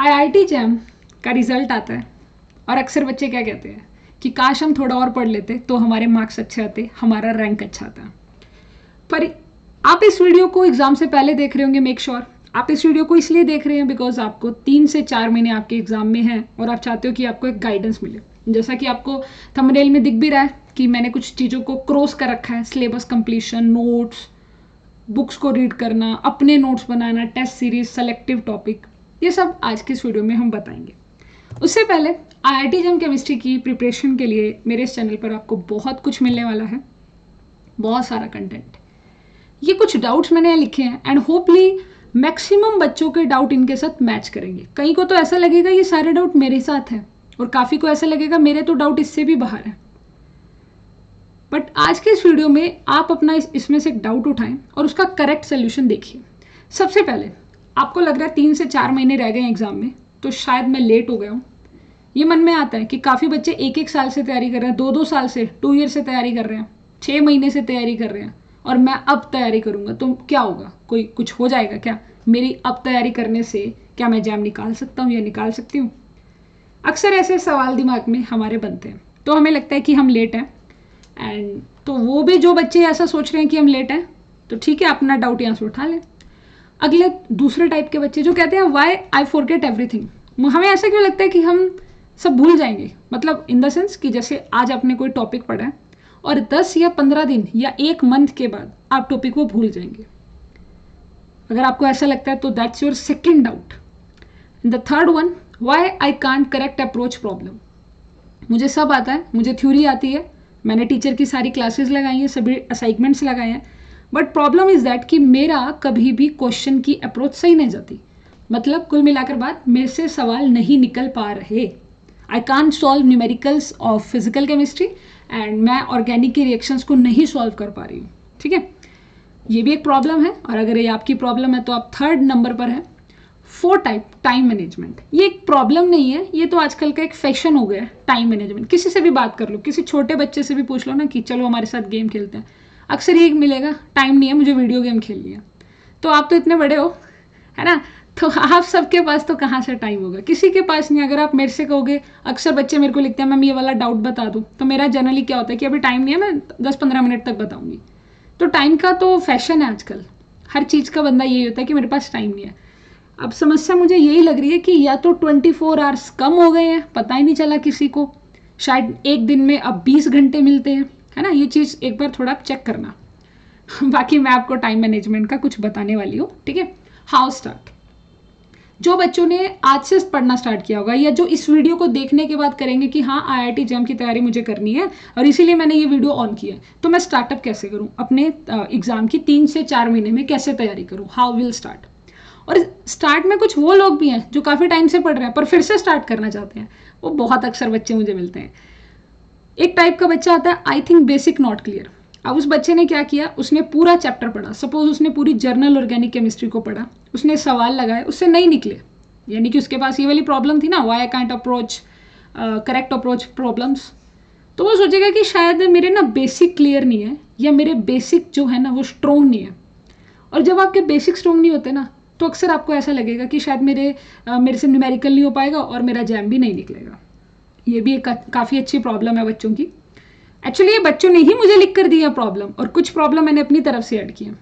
IIT jam का result आता है और अक्सर बच्चे क्या कहते हैं कि काश हम थोड़ा और पढ़ लेते तो हमारे मार्क्स अच्छे आते, हमारा रैंक अच्छा आता। पर आप इस वीडियो को एग्जाम से पहले देख रहे होंगे, मेक श्योर आप इस वीडियो को इसलिए देख रहे हैं बिकॉज आपको 3 से 4 महीने आपके एग्जाम में हैं और आप चाहते हो कि आपको एक गाइडेंस मिले। जैसा कि आपको थंबनेल में दिख भी रहा है कि मैंने कुछ चीज़ों को क्रॉस कर रखा है, सिलेबस कंप्लीशन, नोट्स, बुक्स को रीड करना, अपने नोट्स बनाना, टेस्ट सीरीज, सेलेक्टिव टॉपिक, ये सब आज के इस वीडियो में हम बताएंगे। उससे पहले आईआईटी जैम केमिस्ट्री की प्रिपरेशन के लिए मेरे इस चैनल पर आपको बहुत कुछ मिलने वाला है, बहुत सारा कंटेंट। ये कुछ डाउट्स मैंने लिखे हैं एंड होपली मैक्सिमम बच्चों के डाउट इनके साथ मैच करेंगे। कई को तो ऐसा लगेगा ये सारे डाउट मेरे साथ हैं और काफ़ी को ऐसा लगेगा मेरे तो डाउट इससे भी बाहर है। बट आज के इस वीडियो में आप अपना इसमें से एक डाउट उठाएं और उसका करेक्ट सोल्यूशन देखिए। सबसे पहले आपको लग रहा है 3 से 4 महीने रह गए एग्जाम में तो शायद मैं लेट हो गया हूँ। ये मन में आता है कि काफ़ी बच्चे 1-1 साल से तैयारी कर रहे हैं, 2-2 साल से, 2 ईयर से तैयारी कर रहे हैं, 6 महीने से तैयारी कर रहे हैं और मैं अब तैयारी करूँगा तो क्या होगा, कोई कुछ हो जाएगा क्या? मेरी अब तैयारी करने से क्या मैं एग्जाम निकाल सकता हूँ या निकाल सकती हूँ? अक्सर ऐसे सवाल दिमाग में हमारे बनते हैं तो हमें लगता है कि हम लेट हैं। एंड तो वो भी जो बच्चे ऐसा सोच रहे हैं कि हम लेट हैं तो ठीक है, अपना डाउट यहाँ से उठा लें। अगले दूसरे टाइप के बच्चे जो कहते हैं वाई आई फॉरगेट एवरीथिंग, हमें ऐसा क्यों लगता है कि हम सब भूल जाएंगे, मतलब इन द सेंस कि जैसे आज आपने कोई टॉपिक पढ़ा है और 10 या 15 दिन या 1 मंथ के बाद आप टॉपिक को भूल जाएंगे। अगर आपको ऐसा लगता है तो that's your second doubt. The third one, why I can't correct approach problem. मुझे सब आता है, मुझे थ्योरी आती है, मैंने टीचर की सारी क्लासेस लगाई हैं, सभी असाइनमेंट्स लगाए हैं, बट प्रॉब्लम इज दैट कि मेरा कभी भी क्वेश्चन की अप्रोच सही नहीं जाती। मतलब कुल मिलाकर बात, मेरे से सवाल नहीं निकल पा रहे। I can't solve numericals of physical chemistry and मैं ऑर्गेनिक के रिएक्शंस को नहीं सॉल्व कर पा रही हूँ। ठीक है, ये भी एक प्रॉब्लम है और अगर ये आपकी प्रॉब्लम है तो आप 3rd नंबर पर है। 4 टाइप, टाइम मैनेजमेंट। ये एक प्रॉब्लम नहीं है, ये तो आजकल का एक फैशन हो गया है टाइम मैनेजमेंट। किसी से भी बात कर लो, किसी छोटे बच्चे से भी पूछ लो ना कि चलो हमारे साथ गेम खेलते हैं, अक्सर ये मिलेगा टाइम नहीं है, मुझे वीडियो गेम खेलनी है। तो आप तो इतने बड़े हो, है ना, तो आप सबके पास तो कहाँ से टाइम होगा, किसी के पास नहीं। अगर आप मेरे से कहोगे, अक्सर बच्चे मेरे को लिखते हैं मैम ये वाला डाउट बता दूँ, तो मेरा जनरली क्या होता है कि अभी टाइम नहीं है, मैं 10-15 मिनट तक बताऊँगी। तो टाइम का तो फैशन है आजकल, हर चीज़ का बंदा यही होता है कि मेरे पास टाइम नहीं है। अब समस्या मुझे यही लग रही है कि या तो 24 आवर्स कम हो गए हैं, पता ही नहीं चला किसी को, शायद एक दिन में अब 20 घंटे मिलते हैं, है ना। ये चीज़ एक बार थोड़ा चेक करना। बाकी मैं आपको टाइम मैनेजमेंट का कुछ बताने वाली हूँ। ठीक है, हाउ स्टार्ट। जो बच्चों ने आज से पढ़ना स्टार्ट किया होगा या जो इस वीडियो को देखने के बाद करेंगे कि हाँ आईआईटी जैम की तैयारी मुझे करनी है और इसीलिए मैंने ये वीडियो ऑन किया है, तो मैं स्टार्टअप कैसे करूँ, अपने एग्जाम की 3 से 4 महीने में कैसे तैयारी करूँ, हाउ विल स्टार्ट। और स्टार्ट में कुछ वो लोग भी हैं जो काफ़ी टाइम से पढ़ रहे हैं पर फिर से स्टार्ट करना चाहते हैं, वो बहुत अक्सर बच्चे मुझे मिलते हैं। एक टाइप का बच्चा आता है I think basic not clear. अब उस बच्चे ने क्या किया, उसने पूरा चैप्टर पढ़ा, सपोज उसने पूरी जर्नल ऑर्गेनिक केमिस्ट्री को पढ़ा, उसने सवाल लगाए, उससे नहीं निकले, यानी कि उसके पास ये वाली प्रॉब्लम थी ना, why I can't approach correct approach problems. तो वो सोचेगा कि शायद मेरे ना बेसिक क्लियर नहीं है या मेरे बेसिक जो है ना वो स्ट्रॉन्ग नहीं है। और जब आपके बेसिक स्ट्रॉन्ग नहीं होते ना तो अक्सर आपको ऐसा लगेगा कि शायद मेरे से न्यूमेरिकल नहीं हो पाएगा और मेरा जैम भी नहीं निकलेगा। ये भी एक काफ़ी अच्छी प्रॉब्लम है बच्चों की। एक्चुअली ये बच्चों ने ही मुझे लिख कर दी है प्रॉब्लम, और कुछ प्रॉब्लम मैंने अपनी तरफ से ऐड की है।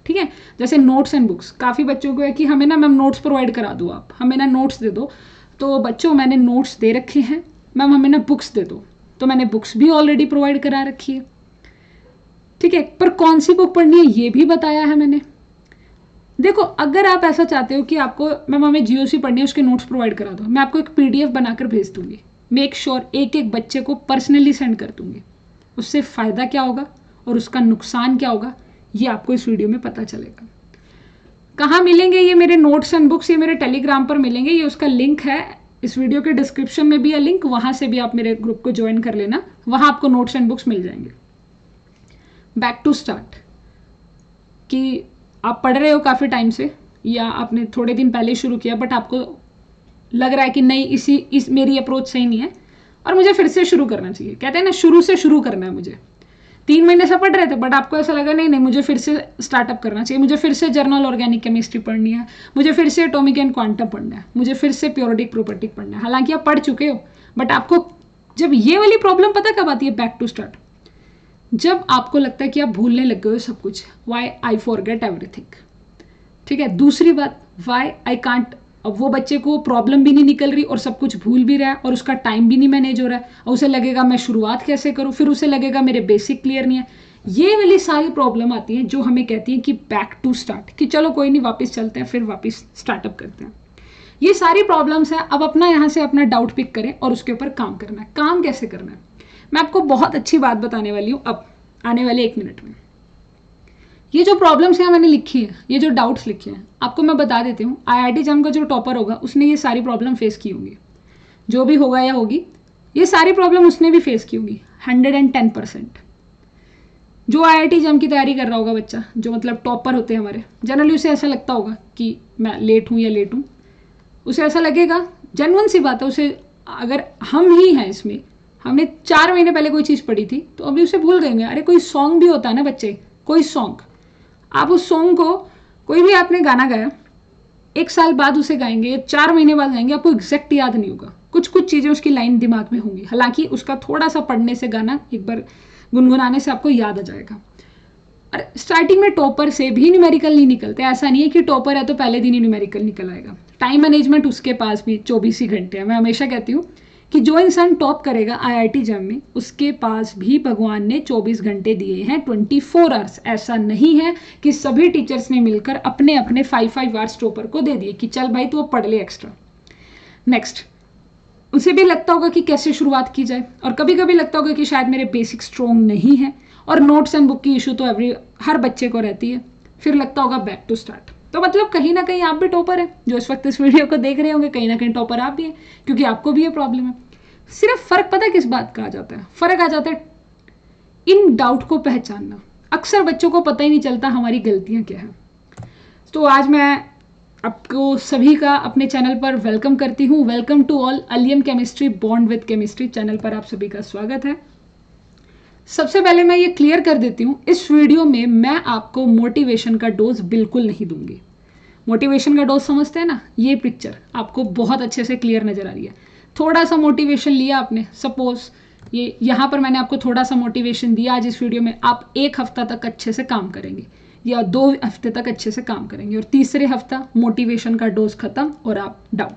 ठीक है, जैसे नोट्स एंड बुक्स, काफ़ी बच्चों को है कि हमें ना मैम नोट्स प्रोवाइड करा दो, आप हमें ना नोट्स दे दो। तो बच्चों मैंने नोट्स दे रखे हैं, मैम हमें ना बुक्स दे दो, तो मैंने बुक्स भी ऑलरेडी प्रोवाइड करा रखी है। ठीक है, पर कौन सी बुक पढ़नी है ये भी बताया है मैंने। देखो, अगर आप ऐसा चाहते हो कि आपको मैम हमें जीओसी पढ़नी है, उसके नोट्स प्रोवाइड करा दो, मैं आपको एक पीडीएफ बनाकर भेज दूंगी, मेक श्योर एक एक बच्चे को पर्सनली सेंड कर दूंगी। उससे फ़ायदा क्या होगा और उसका नुकसान क्या होगा ये आपको इस वीडियो में पता चलेगा। कहाँ मिलेंगे ये मेरे नोट्स एंड बुक्स? ये मेरे टेलीग्राम पर मिलेंगे, ये उसका लिंक है, इस वीडियो के डिस्क्रिप्शन में भी है लिंक, वहाँ से भी आप मेरे ग्रुप को ज्वाइन कर लेना, वहाँ आपको नोट्स एंड बुक्स मिल जाएंगे। बैक टू स्टार्ट, कि आप पढ़ रहे हो काफ़ी टाइम से या आपने थोड़े दिन पहले शुरू किया बट आपको लग रहा है कि नहीं मेरी अप्रोच सही नहीं है और मुझे फिर से शुरू करना चाहिए। कहते हैं ना, शुरू से शुरू करना है मुझे। 3 महीने से पढ़ रहे थे बट आपको ऐसा लगा नहीं नहीं मुझे फिर से स्टार्टअप करना चाहिए, मुझे फिर से जर्नल ऑर्गेनिक केमिस्ट्री पढ़नी है, मुझे फिर से एटॉमिक एंड क्वांटम पढ़ना है, मुझे फिर से प्योरिटिक प्रॉपर्टी पढ़ना है। हालांकि आप पढ़ चुके हो बट आपको जब ये वाली प्रॉब्लम पता कब आती है, बैक टू स्टार्ट, जब आपको लगता है कि आप भूलने लग गए हो सब कुछ, वाई आई फॉरगेट एवरीथिंग। ठीक है, दूसरी बात, वाई आई कांट, अब वो बच्चे को प्रॉब्लम भी नहीं निकल रही और सब कुछ भूल भी रहा है और उसका टाइम भी नहीं मैनेज हो रहा है और उसे लगेगा मैं शुरुआत कैसे करूं, फिर उसे लगेगा मेरे बेसिक क्लियर नहीं है। ये वाली सारी प्रॉब्लम आती है जो हमें कहती है कि बैक टू स्टार्ट, कि चलो कोई नहीं वापस चलते हैं, फिर वापस स्टार्टअप करते हैं। ये सारी प्रॉब्लम्स हैं। अब अपना यहाँ से अपना डाउट पिक करें और उसके ऊपर काम करना है। काम कैसे करना है, मैं आपको बहुत अच्छी बात बताने वाली हूँ अब आने वाले 1 मिनट में। ये जो प्रॉब्लम्स यहाँ मैंने लिखी है, ये जो डाउट्स लिखे हैं, आपको मैं बता देती हूँ, IIT JAM का जो टॉपर होगा उसने ये सारी प्रॉब्लम फेस की होंगी, जो भी होगा या होगी ये सारी प्रॉब्लम उसने भी फेस की होगी 110%। जो IIT JAM की तैयारी कर रहा होगा बच्चा, जो मतलब टॉपर होते हैं हमारे, जनरली उसे ऐसा लगता होगा कि मैं लेट हूँ या लेट हूँ, उसे ऐसा लगेगा, जेन्युइन सी बात है, उसे अगर हम ही हैं इसमें, हमने 4 महीने पहले कोई चीज़ पढ़ी थी तो अभी उसे भूल गए। अरे कोई सॉन्ग भी होता है ना बच्चे, कोई सॉन्ग, आप उस सॉन्ग को, कोई भी आपने गाना गाया, 1 साल बाद उसे गाएंगे, 4 महीने बाद गाएंगे, आपको एग्जैक्ट याद नहीं होगा, कुछ कुछ चीज़ें उसकी लाइन दिमाग में होंगी, हालांकि उसका थोड़ा सा पढ़ने से, गाना एक बार गुनगुनाने से आपको याद आ जाएगा। और स्टार्टिंग में टॉपर से भी न्यूमेरिकल नहीं निकलते, ऐसा नहीं है कि टॉपर है तो पहले दिन ही न्यूमेरिकल निकल आएगा। टाइम मैनेजमेंट उसके पास भी 24 ही घंटे है। मैं हमेशा कहती हूँ कि जो इंसान टॉप करेगा IIT JAM में, उसके पास भी भगवान ने 24 घंटे दिए हैं, 24 आवर्स। ऐसा नहीं है कि सभी टीचर्स ने मिलकर अपने अपने 5 आवर्स टॉपर को दे दिए कि चल भाई तू पढ़ ले एक्स्ट्रा। नेक्स्ट, उसे भी लगता होगा कि कैसे शुरुआत की जाए, और कभी कभी लगता होगा कि शायद मेरे बेसिक स्ट्रॉन्ग नहीं है, और नोट्स एंड बुक की इशू तो हर बच्चे को रहती है। फिर लगता होगा बैक टू स्टार्ट। तो मतलब कहीं ना कहीं आप भी टॉपर हैं, जो इस वक्त इस वीडियो को देख रहे होंगे, कहीं ना कहीं टॉपर आप भी हैं, क्योंकि आपको भी ये प्रॉब्लम है। सिर्फ फर्क पता है किस बात का आ जाता है, फर्क आ जाता है इन डाउट को पहचानना। अक्सर बच्चों को पता ही नहीं चलता हमारी गलतियां क्या है। तो आज मैं आपको सभी का अपने चैनल पर वेलकम करती हूँ। Welcome to all, Alium chemistry bond with chemistry channel पर आप सभी का स्वागत है। सबसे पहले मैं ये क्लियर कर देती हूँ, इस वीडियो में मैं आपको मोटिवेशन का डोज बिल्कुल नहीं दूंगी। मोटिवेशन का डोज समझते हैं ना, ये पिक्चर आपको बहुत अच्छे से क्लियर नजर आ रही है। थोड़ा सा मोटिवेशन लिया आपने, सपोज ये यहाँ पर मैंने आपको थोड़ा सा मोटिवेशन दिया। आज इस वीडियो में आप 1 हफ्ता तक अच्छे से काम करेंगे या 2 हफ्ते तक अच्छे से काम करेंगे, और तीसरे हफ्ता मोटिवेशन का डोज खत्म और आप डाउन।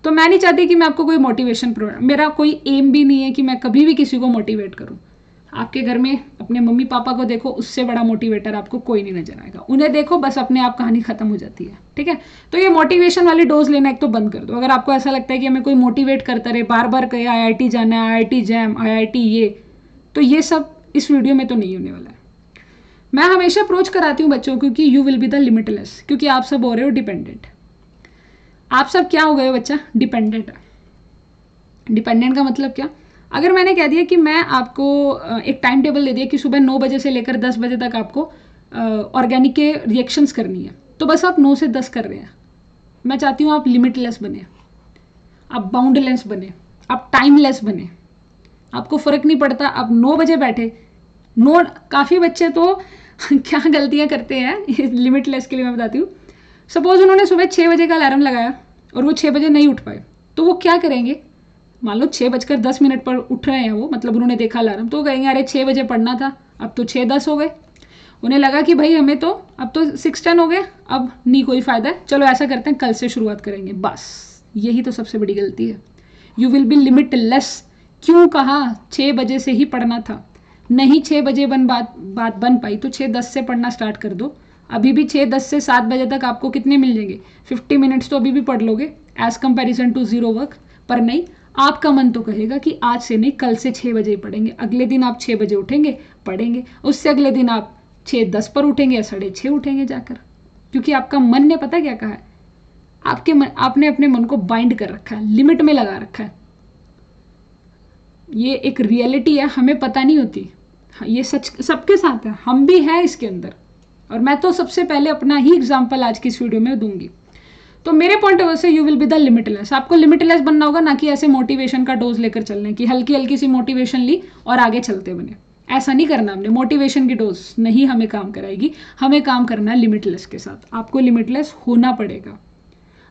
तो मैं नहीं चाहती कि मैं आपको कोई मोटिवेशन प्रोग्राम, मेरा कोई एम भी नहीं है कि मैं कभी भी किसी को मोटिवेट करूं। आपके घर में अपने मम्मी पापा को देखो, उससे बड़ा मोटिवेटर आपको कोई नहीं नजर आएगा। उन्हें देखो, बस अपने आप कहानी खत्म हो जाती है। ठीक है, तो ये मोटिवेशन वाली डोज लेना एक तो बंद कर दो। अगर आपको ऐसा लगता है कि हमें कोई मोटिवेट करता रहे, बार बार कहे IIT जाना है, IIT JAM, IIT ये, तो ये सब इस वीडियो में तो नहीं होने वाला है। मैं हमेशा अप्रोच कराती हूँ बच्चों को कि you will be the limitless, क्योंकि आप सब हो रहे हो डिपेंडेंट। आप सब क्या हो गए हो बच्चा, डिपेंडेंट है। डिपेंडेंट का मतलब क्या, अगर मैंने कह दिया कि मैं आपको एक टाइम टेबल दे दिया कि सुबह 9 बजे से लेकर 10 बजे तक आपको ऑर्गेनिक के रिएक्शंस करनी है, तो बस आप 9 से 10 कर रहे हैं। मैं चाहती हूँ आप लिमिटलेस बने, आप बाउंडलेस बने, आप टाइमलेस बने। आपको फर्क नहीं पड़ता आप 9 बजे बैठे। काफ़ी बच्चे तो क्या गलतियाँ करते हैं लिमिटलेस के लिए मैं बताती हूँ। सपोज उन्होंने सुबह 6 बजे का अलार्म लगाया और वो 6 बजे नहीं उठ पाए, तो वो क्या करेंगे, मान लो 6:10 पर उठ रहे हैं वो, मतलब उन्होंने देखा अलार्म, तो कहेंगे अरे 6 बजे पढ़ना था, अब तो 6:10 हो गए। उन्हें लगा कि भाई हमें तो अब तो 6:10 हो गए, अब नहीं कोई फ़ायदा है, चलो ऐसा करते हैं कल से शुरुआत करेंगे। बस यही तो सबसे बड़ी गलती है। You will be limitless. क्यों कहा 6 बजे से ही पढ़ना था, नहीं 6 बजे बात बन पाई तो 6:10 से पढ़ना स्टार्ट कर दो। अभी भी 6:10 से 7 बजे तक आपको कितने मिल जाएंगे, 50 मिनट्स तो अभी भी पढ़ लोगे एज कंपेरिजन टू 0 वर्क। पर नहीं, आपका मन तो कहेगा कि आज से नहीं, कल से 6 बजे ही पढ़ेंगे। अगले दिन आप 6 बजे उठेंगे, पढ़ेंगे, उससे अगले दिन आप 6:10 पर उठेंगे या 6:30 उठेंगे जाकर, क्योंकि आपका मन ने पता क्या कहा है, आपने अपने मन को बाइंड कर रखा है, लिमिट में लगा रखा है। ये एक रियलिटी है, हमें पता नहीं होती, ये सच सबके साथ है, हम भी हैं इसके अंदर। और मैं तो सबसे पहले अपना ही एग्जाम्पल आज की इस वीडियो में दूंगी। तो मेरे पॉइंट ऑफ व्यू से you will be the limitless. आपको लिमिटलेस बनना होगा, ना कि ऐसे मोटिवेशन का डोज लेकर चलने की, हल्की हल्की सी मोटिवेशन ली और आगे चलते बने। ऐसा नहीं करना हमने, मोटिवेशन की डोज नहीं हमें काम कराएगी, हमें काम करना है लिमिटलेस के साथ। आपको लिमिटलेस होना पड़ेगा।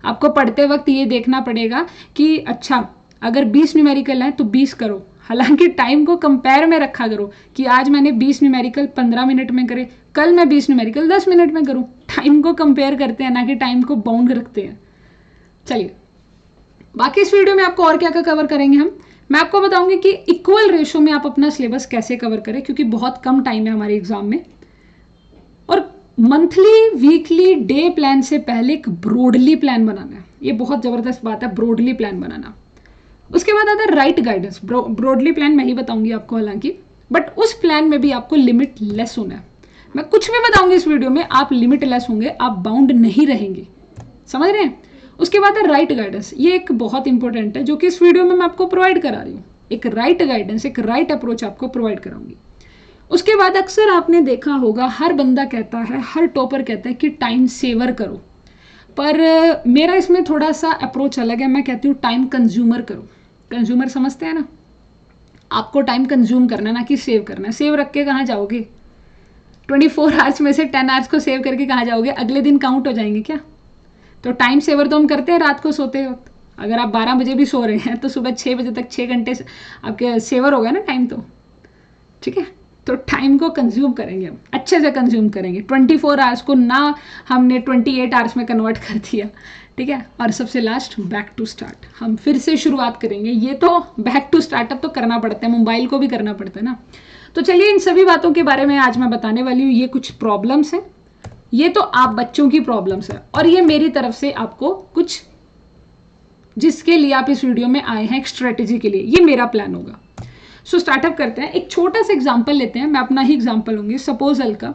आपको पढ़ते वक्त ये देखना पड़ेगा कि अच्छा अगर 20 न्यूमेरिकल है तो 20 करो, हालांकि टाइम को कंपेयर में रखा करो कि आज मैंने 20 न्यूमेरिकल 15 मिनट में करे, कल मैं 20 न्यूमेरिकल 10 मिनट में करूँ। टाइम को कंपेयर करते हैं, ना कि टाइम को बाउंड रखते हैं। चलिए बाकी इस वीडियो में आपको और क्या क्या कवर करेंगे हम, मैं आपको बताऊंगी कि इक्वल रेशो में आप अपना सिलेबस कैसे कवर करें, क्योंकि बहुत कम टाइम है हमारे एग्जाम में। और मंथली वीकली डे प्लान से पहले एक ब्रॉडली प्लान बनाना है, ये बहुत ज़बरदस्त बात है, ब्रॉडली प्लान बनाना। उसके बाद आता है राइट गाइडेंस। ब्रॉडली प्लान मैं ही बताऊंगी आपको हालांकि, बट उस प्लान में भी आपको लिमिट लेस होना है। मैं कुछ भी बताऊंगी इस वीडियो में, आप लिमिट लेस होंगे, आप बाउंड नहीं रहेंगे, समझ रहे हैं। उसके बाद है राइट गाइडेंस, ये एक बहुत इंपॉर्टेंट है जो कि इस वीडियो में मैं आपको प्रोवाइड करा रही हूँ। एक राइट गाइडेंस, एक राइट अप्रोच आपको प्रोवाइड कराऊंगी। उसके बाद अक्सर आपने देखा होगा हर बंदा कहता है, हर टॉपर कहता है कि टाइम सेवर करो, पर मेरा इसमें थोड़ा सा अप्रोच अलग है। मैं कहती हूँ टाइम कंज्यूमर करो। कंज्यूमर समझते हैं ना, आपको टाइम कंज्यूम करना है, ना कि सेव करना है। सेव रख के कहाँ जाओगे, 24 आवर्स में से 10 आवर्स को सेव करके कहाँ जाओगे, अगले दिन काउंट हो जाएंगे क्या। तो टाइम सेवर तो हम करते हैं रात को सोते वक्त। अगर आप 12 बजे भी सो रहे हैं तो सुबह 6 बजे तक 6 घंटे आपके सेवर हो गया ना टाइम, तो ठीक है। तो टाइम को कंज्यूम करेंगे हम, अच्छे से कंज्यूम करेंगे। 24 आवर्स को ना हमने 28 आवर्स में कन्वर्ट कर दिया, ठीक है। और सबसे लास्ट बैक टू स्टार्ट, हम फिर से शुरुआत करेंगे। ये तो बैक टू स्टार्टअप तो करना पड़ता है, मोबाइल को भी करना पड़ता है ना। तो चलिए इन सभी बातों के बारे में आज मैं बताने वाली हूँ। ये कुछ प्रॉब्लम्स हैं, ये तो आप बच्चों की प्रॉब्लम्स है, और ये मेरी तरफ से आपको कुछ जिसके लिए आप इस वीडियो में आए हैं, एक स्ट्रेटेजी के लिए, ये मेरा प्लान होगा। सो स्टार्टअप करते हैं। एक छोटा सा एग्जाम्पल लेते हैं, मैं अपना ही एग्जाम्पल लूंगी, सपोज अलका।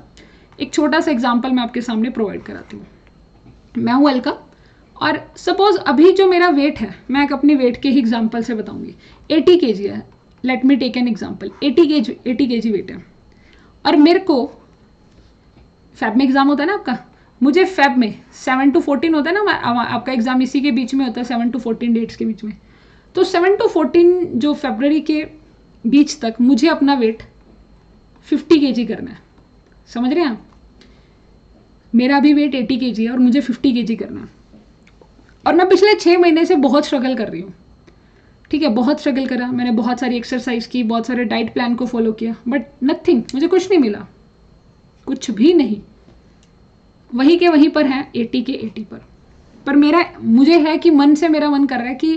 एक छोटा सा एग्जाम्पल मैं आपके सामने प्रोवाइड कराती हूँ। मैं हूँ अलका, और सपोज अभी जो मेरा वेट है, मैं एक अपनी वेट के ही एग्जाम्पल से बताऊंगी। 80 kg है, let me take an example. 80 kg weight है, और मेरे को फेब में एग्जाम होता है ना आपका, मुझे फेब में 7 to 14 होता है ना आपका एग्जाम, इसी के बीच में होता है 7 to 14 डेट्स के बीच में। तो 7 to 14 जो फरवरी के बीच तक मुझे अपना वेट 50 kg करना है, समझ रहे हैं आप। मेरा भी वेट 80 kg है और मुझे 50 kg करना है, और मैं पिछले 6 महीने से बहुत स्ट्रगल कर रही हूँ, ठीक है। बहुत स्ट्रगल करा मैंने, बहुत सारी एक्सरसाइज की, बहुत सारे डाइट प्लान को फॉलो किया, बट नथिंग, मुझे कुछ नहीं मिला, कुछ भी नहीं। वहीं के वहीं पर है, 80 के 80 पर मुझे है कि मन से मेरा मन कर रहा है कि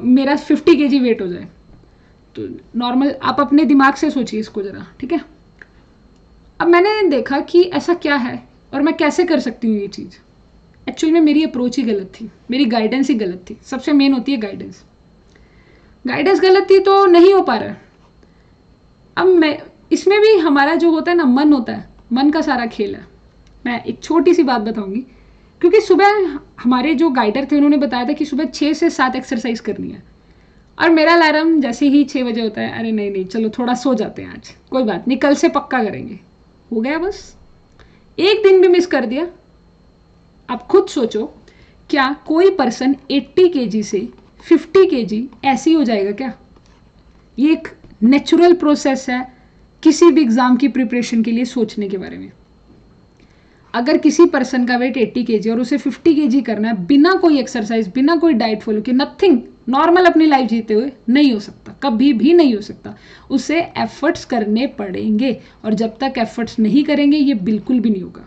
मेरा 50 kg वेट हो जाए। तो नॉर्मल आप अपने दिमाग से सोचिए इसको जरा, ठीक है। अब मैंने देखा कि ऐसा क्या है और मैं कैसे कर सकती हूँ ये चीज़। एक्चुअली में मेरी अप्रोच ही गलत थी, मेरी गाइडेंस ही गलत थी। सबसे मेन होती है गाइडेंस। गाइडेंस गलत थी तो नहीं हो पा रहा है। अब मैं इसमें भी हमारा जो होता है ना, मन होता है, मन का सारा खेल है। मैं एक छोटी सी बात बताऊंगी, क्योंकि सुबह हमारे जो गाइडर थे उन्होंने बताया था कि सुबह 6 से 7 एक्सरसाइज करनी है, और मेरा अलार्म जैसे ही 6 बजे होता है, अरे नहीं चलो थोड़ा सो जाते हैं आज, कोई बात नहीं, कल से पक्का करेंगे। हो गया बस, एक दिन भी मिस कर दिया। आप खुद सोचो, क्या कोई पर्सन 80 kg से 50 kg ऐसे ही हो जाएगा क्या। ये एक नेचुरल प्रोसेस है किसी भी एग्जाम की प्रिपरेशन के लिए सोचने के बारे में। अगर किसी पर्सन का वेट 80 kg और उसे 50 kg करना है बिना कोई एक्सरसाइज, बिना कोई डाइट फॉलो किए, नथिंग, नॉर्मल अपनी लाइफ जीते हुए, नहीं हो सकता, कभी भी नहीं हो सकता। उसे एफर्ट्स करने पड़ेंगे, और जब तक एफर्ट्स नहीं करेंगे ये बिल्कुल भी नहीं होगा।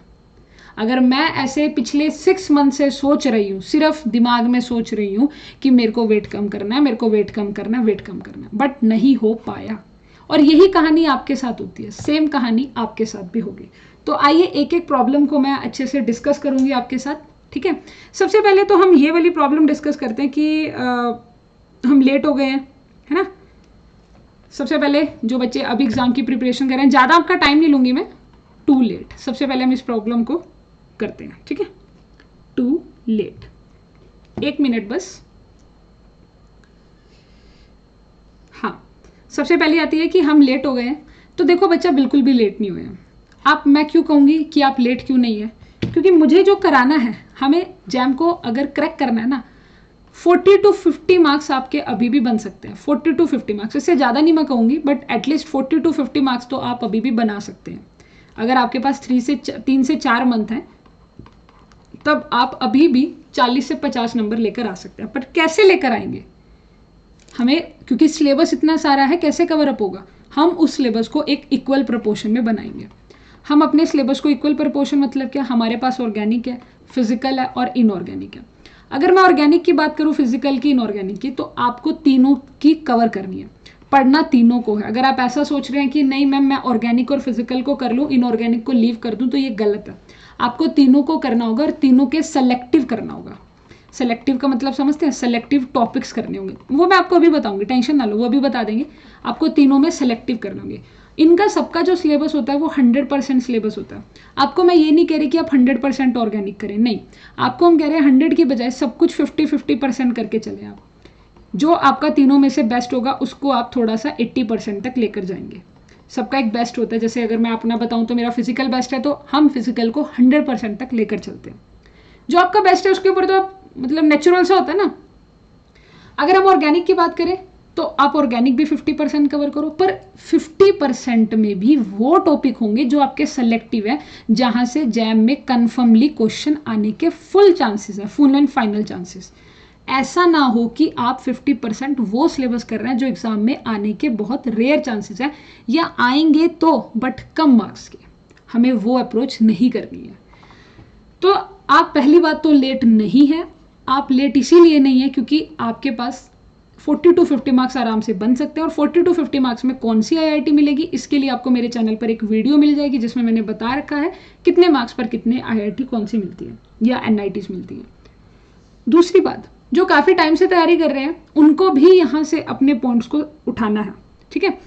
अगर मैं ऐसे पिछले 6 मंथ से सोच रही हूँ, सिर्फ दिमाग में सोच रही हूँ कि मेरे को वेट कम करना है, मेरे को वेट कम करना है, वेट कम करना है, बट नहीं हो पाया। और यही कहानी आपके साथ होती है, सेम कहानी आपके साथ भी होगी। तो आइए एक एक प्रॉब्लम को मैं अच्छे से डिस्कस करूंगी आपके साथ, ठीक है। सबसे पहले तो हम ये वाली प्रॉब्लम डिस्कस करते हैं कि हम लेट हो गए हैं, है ना। सबसे पहले जो बच्चे अभी एग्जाम की प्रिपरेशन कर रहे हैं, ज़्यादा आपका टाइम नहीं लूंगी मैं, टू लेट। सबसे पहले हम इस प्रॉब्लम को करते हैं, ठीक है। टू लेट, 1 मिनट बस। हाँ, सबसे पहले आती है कि हम लेट हो गए हैं। तो देखो बच्चा, बिल्कुल भी लेट नहीं हुए हैं आप। मैं क्यों कहूँगी कि आप लेट क्यों नहीं है, क्योंकि मुझे जो कराना है, हमें जैम को अगर क्रैक करना है ना, 40 to 50 मार्क्स आपके अभी भी बन सकते हैं। 40 to 50 मार्क्स, इससे ज़्यादा नहीं मैं कहूँगी, बट एटलीस्ट 40 to 50 मार्क्स तो आप अभी भी बना सकते हैं। अगर आपके पास 3 से 4 मंथ हैं तब आप अभी भी 40 से 50 नंबर लेकर आ सकते हैं। पर कैसे लेकर आएंगे हमें, क्योंकि सिलेबस इतना सारा है, कैसे कवर अप होगा? हम उस सिलेबस को एक इक्वल प्रपोर्शन में बनाएंगे। हम अपने सिलेबस को इक्वल प्रपोर्शन मतलब क्या? हमारे पास ऑर्गेनिक है, फिजिकल है और इनऑर्गेनिक है। अगर मैं ऑर्गेनिक की बात करूँ, फिजिकल की, इनऑर्गेनिक की, तो आपको तीनों की कवर करनी है, पढ़ना तीनों को है। अगर आप ऐसा सोच रहे हैं कि नहीं मैम मैं ऑर्गेनिक और फिजिकल को कर लूँ, इनऑर्गेनिक को लीव कर दूँ, तो ये गलत है। आपको तीनों को करना होगा और तीनों के सेलेक्टिव करना होगा। सेलेक्टिव का मतलब समझते हैं? सेलेक्टिव टॉपिक्स करने होंगे, वो मैं आपको अभी बताऊंगी, टेंशन ना लो, वो अभी बता देंगे। आपको तीनों में सेलेक्टिव करने होंगे। इनका सबका जो सिलेबस होता है वो 100% सिलेबस होता है। आपको मैं ये नहीं कह रही कि आप 100% ऑर्गेनिक करें, नहीं, आपको हम कह रहे हैं 100 की बजाय सब कुछ 50-50% करके चले। आप जो आपका तीनों में से बेस्ट होगा उसको आप थोड़ा सा 80% तक लेकर जाएंगे। सबका एक बेस्ट होता है, जैसे अगर मैं अपना बताऊं तो मेरा फिजिकल बेस्ट है, तो हम फिजिकल को 100% तक लेकर चलते हैं। जो आपका बेस्ट है उसके ऊपर तो आप मतलब नेचुरल सा होता है ना। अगर हम ऑर्गेनिक की बात करें तो आप ऑर्गेनिक भी 50% कवर करो, पर 50% में भी वो टॉपिक होंगे जो आपके सेलेक्टिव है, जहां से जैम में कन्फर्मली क्वेश्चन आने के फुल चांसेस है, फुल एंड फाइनल चांसेस। ऐसा ना हो कि आप 50% वो सिलेबस कर रहे हैं जो एग्जाम में आने के बहुत रेयर चांसेस है, या आएंगे तो बट कम मार्क्स के। हमें वो अप्रोच नहीं करनी है। तो आप पहली बात तो लेट नहीं है। आप लेट इसीलिए नहीं है क्योंकि आपके पास 40 to 50 मार्क्स आराम से बन सकते हैं। और 40 to 50 मार्क्स में कौन सी आईआईटी मिलेगी, इसके लिए आपको मेरे चैनल पर एक वीडियो मिल जाएगी जिसमें मैंने बता रखा है कितने मार्क्स पर कितने आईआईटी कौन सी मिलती है या एनआईटीज मिलती है। दूसरी बात, जो काफ़ी टाइम से तैयारी कर रहे हैं उनको भी यहाँ से अपने पॉइंट्स को उठाना है, ठीक है।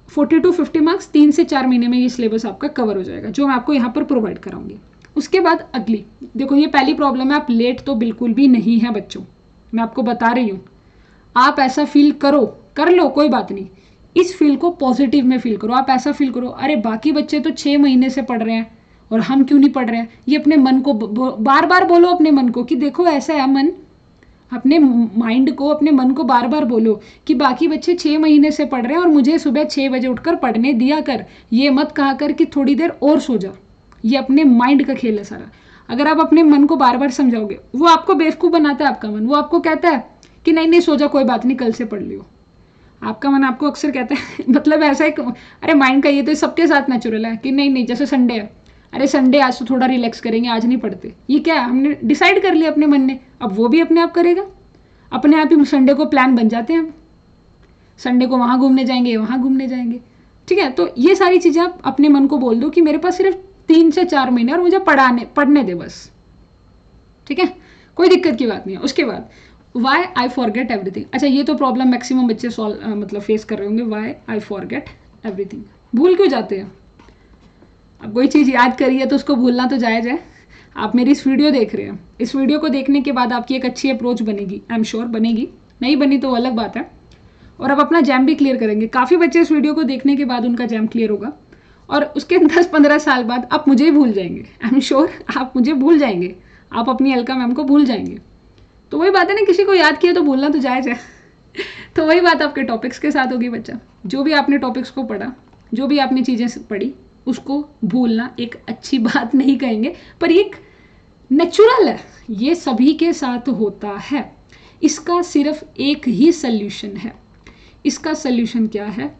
40 to 50 मार्क्स 3 से 4 महीने में ये सिलेबस आपका कवर हो जाएगा, जो मैं आपको यहाँ पर प्रोवाइड कराऊंगी। उसके बाद अगली, देखो ये पहली प्रॉब्लम है, आप लेट तो बिल्कुल भी नहीं है बच्चों, मैं आपको बता रही हूँ। आप ऐसा फील करो, कर लो, कोई बात नहीं, इस फील को पॉजिटिव में फील करो। आप ऐसा फील करो, अरे बाकी बच्चे तो 6 महीने से पढ़ रहे हैं और हम क्यों नहीं पढ़ रहे हैं। ये अपने मन को बार बार बोलो, अपने मन को कि देखो ऐसा है मन, अपने माइंड को, अपने मन को बार बार बोलो कि बाकी बच्चे 6 महीने से पढ़ रहे हैं और मुझे सुबह 6 बजे उठकर पढ़ने दिया कर। ये मत कहा कर कि थोड़ी देर और सो जा। ये अपने माइंड का खेल है सारा। अगर आप अपने मन को बार बार समझाओगे, वो आपको बेवकूफ़ बनाता है, आपका मन, वो आपको कहता है कि नहीं नहीं सो जा, कोई बात नहीं, कल से पढ़ लियो। आपका मन आपको अक्सर कहता है मतलब ऐसा एक, अरे माइंड का ये तो सबके साथ नेचुरल है कि नहीं नहीं, जैसे संडे है, अरे संडे आज तो थोड़ा रिलैक्स करेंगे, आज नहीं पढ़ते। ये क्या है, हमने डिसाइड कर लिया अपने मन ने, अब वो भी अपने आप करेगा। अपने आप ही संडे को प्लान बन जाते हैं। अब संडे को वहाँ घूमने जाएंगे, वहाँ घूमने जाएंगे, ठीक है। तो ये सारी चीज़ें आप अपने मन को बोल दो कि मेरे पास सिर्फ 3 से 4 महीने और मुझे पढ़ने दे बस, ठीक है, कोई दिक्कत की बात नहीं है। उसके बाद वाई आई फॉरगेट एवरीथिंग। अच्छा, ये तो प्रॉब्लम मैक्सिमम बच्चे मतलब फेस कर रहे होंगे, वाई आई फॉरगेट एवरीथिंग, भूल क्यों जाते हैं। अब कोई चीज़ याद करी है तो उसको भूलना तो जायज़ है। आप मेरी इस वीडियो देख रहे हैं, इस वीडियो को देखने के बाद आपकी एक अच्छी अप्रोच बनेगी, आई एम श्योर बनेगी, नहीं बनी तो अलग बात है। और अब अपना जैम भी क्लियर करेंगे। काफ़ी बच्चे इस वीडियो को देखने के बाद उनका जैम क्लियर होगा और उसके 10-15 साल बाद आप मुझे ही भूल जाएंगे, आई एम श्योर आप मुझे भूल जाएंगे, आप अपनी अलका मैम को भूल जाएंगे। तो वही बात है ना, किसी को याद किया तो भूलना तो जायज़ है। तो वही बात आपके टॉपिक्स के साथ होगी बच्चा। जो भी आपने टॉपिक्स को पढ़ा, जो भी आपने चीज़ें पढ़ी, उसको भूलना एक अच्छी बात नहीं कहेंगे, पर एक नेचुरल है, ये सभी के साथ होता है। इसका सिर्फ एक ही सल्यूशन है। इसका सल्यूशन क्या है,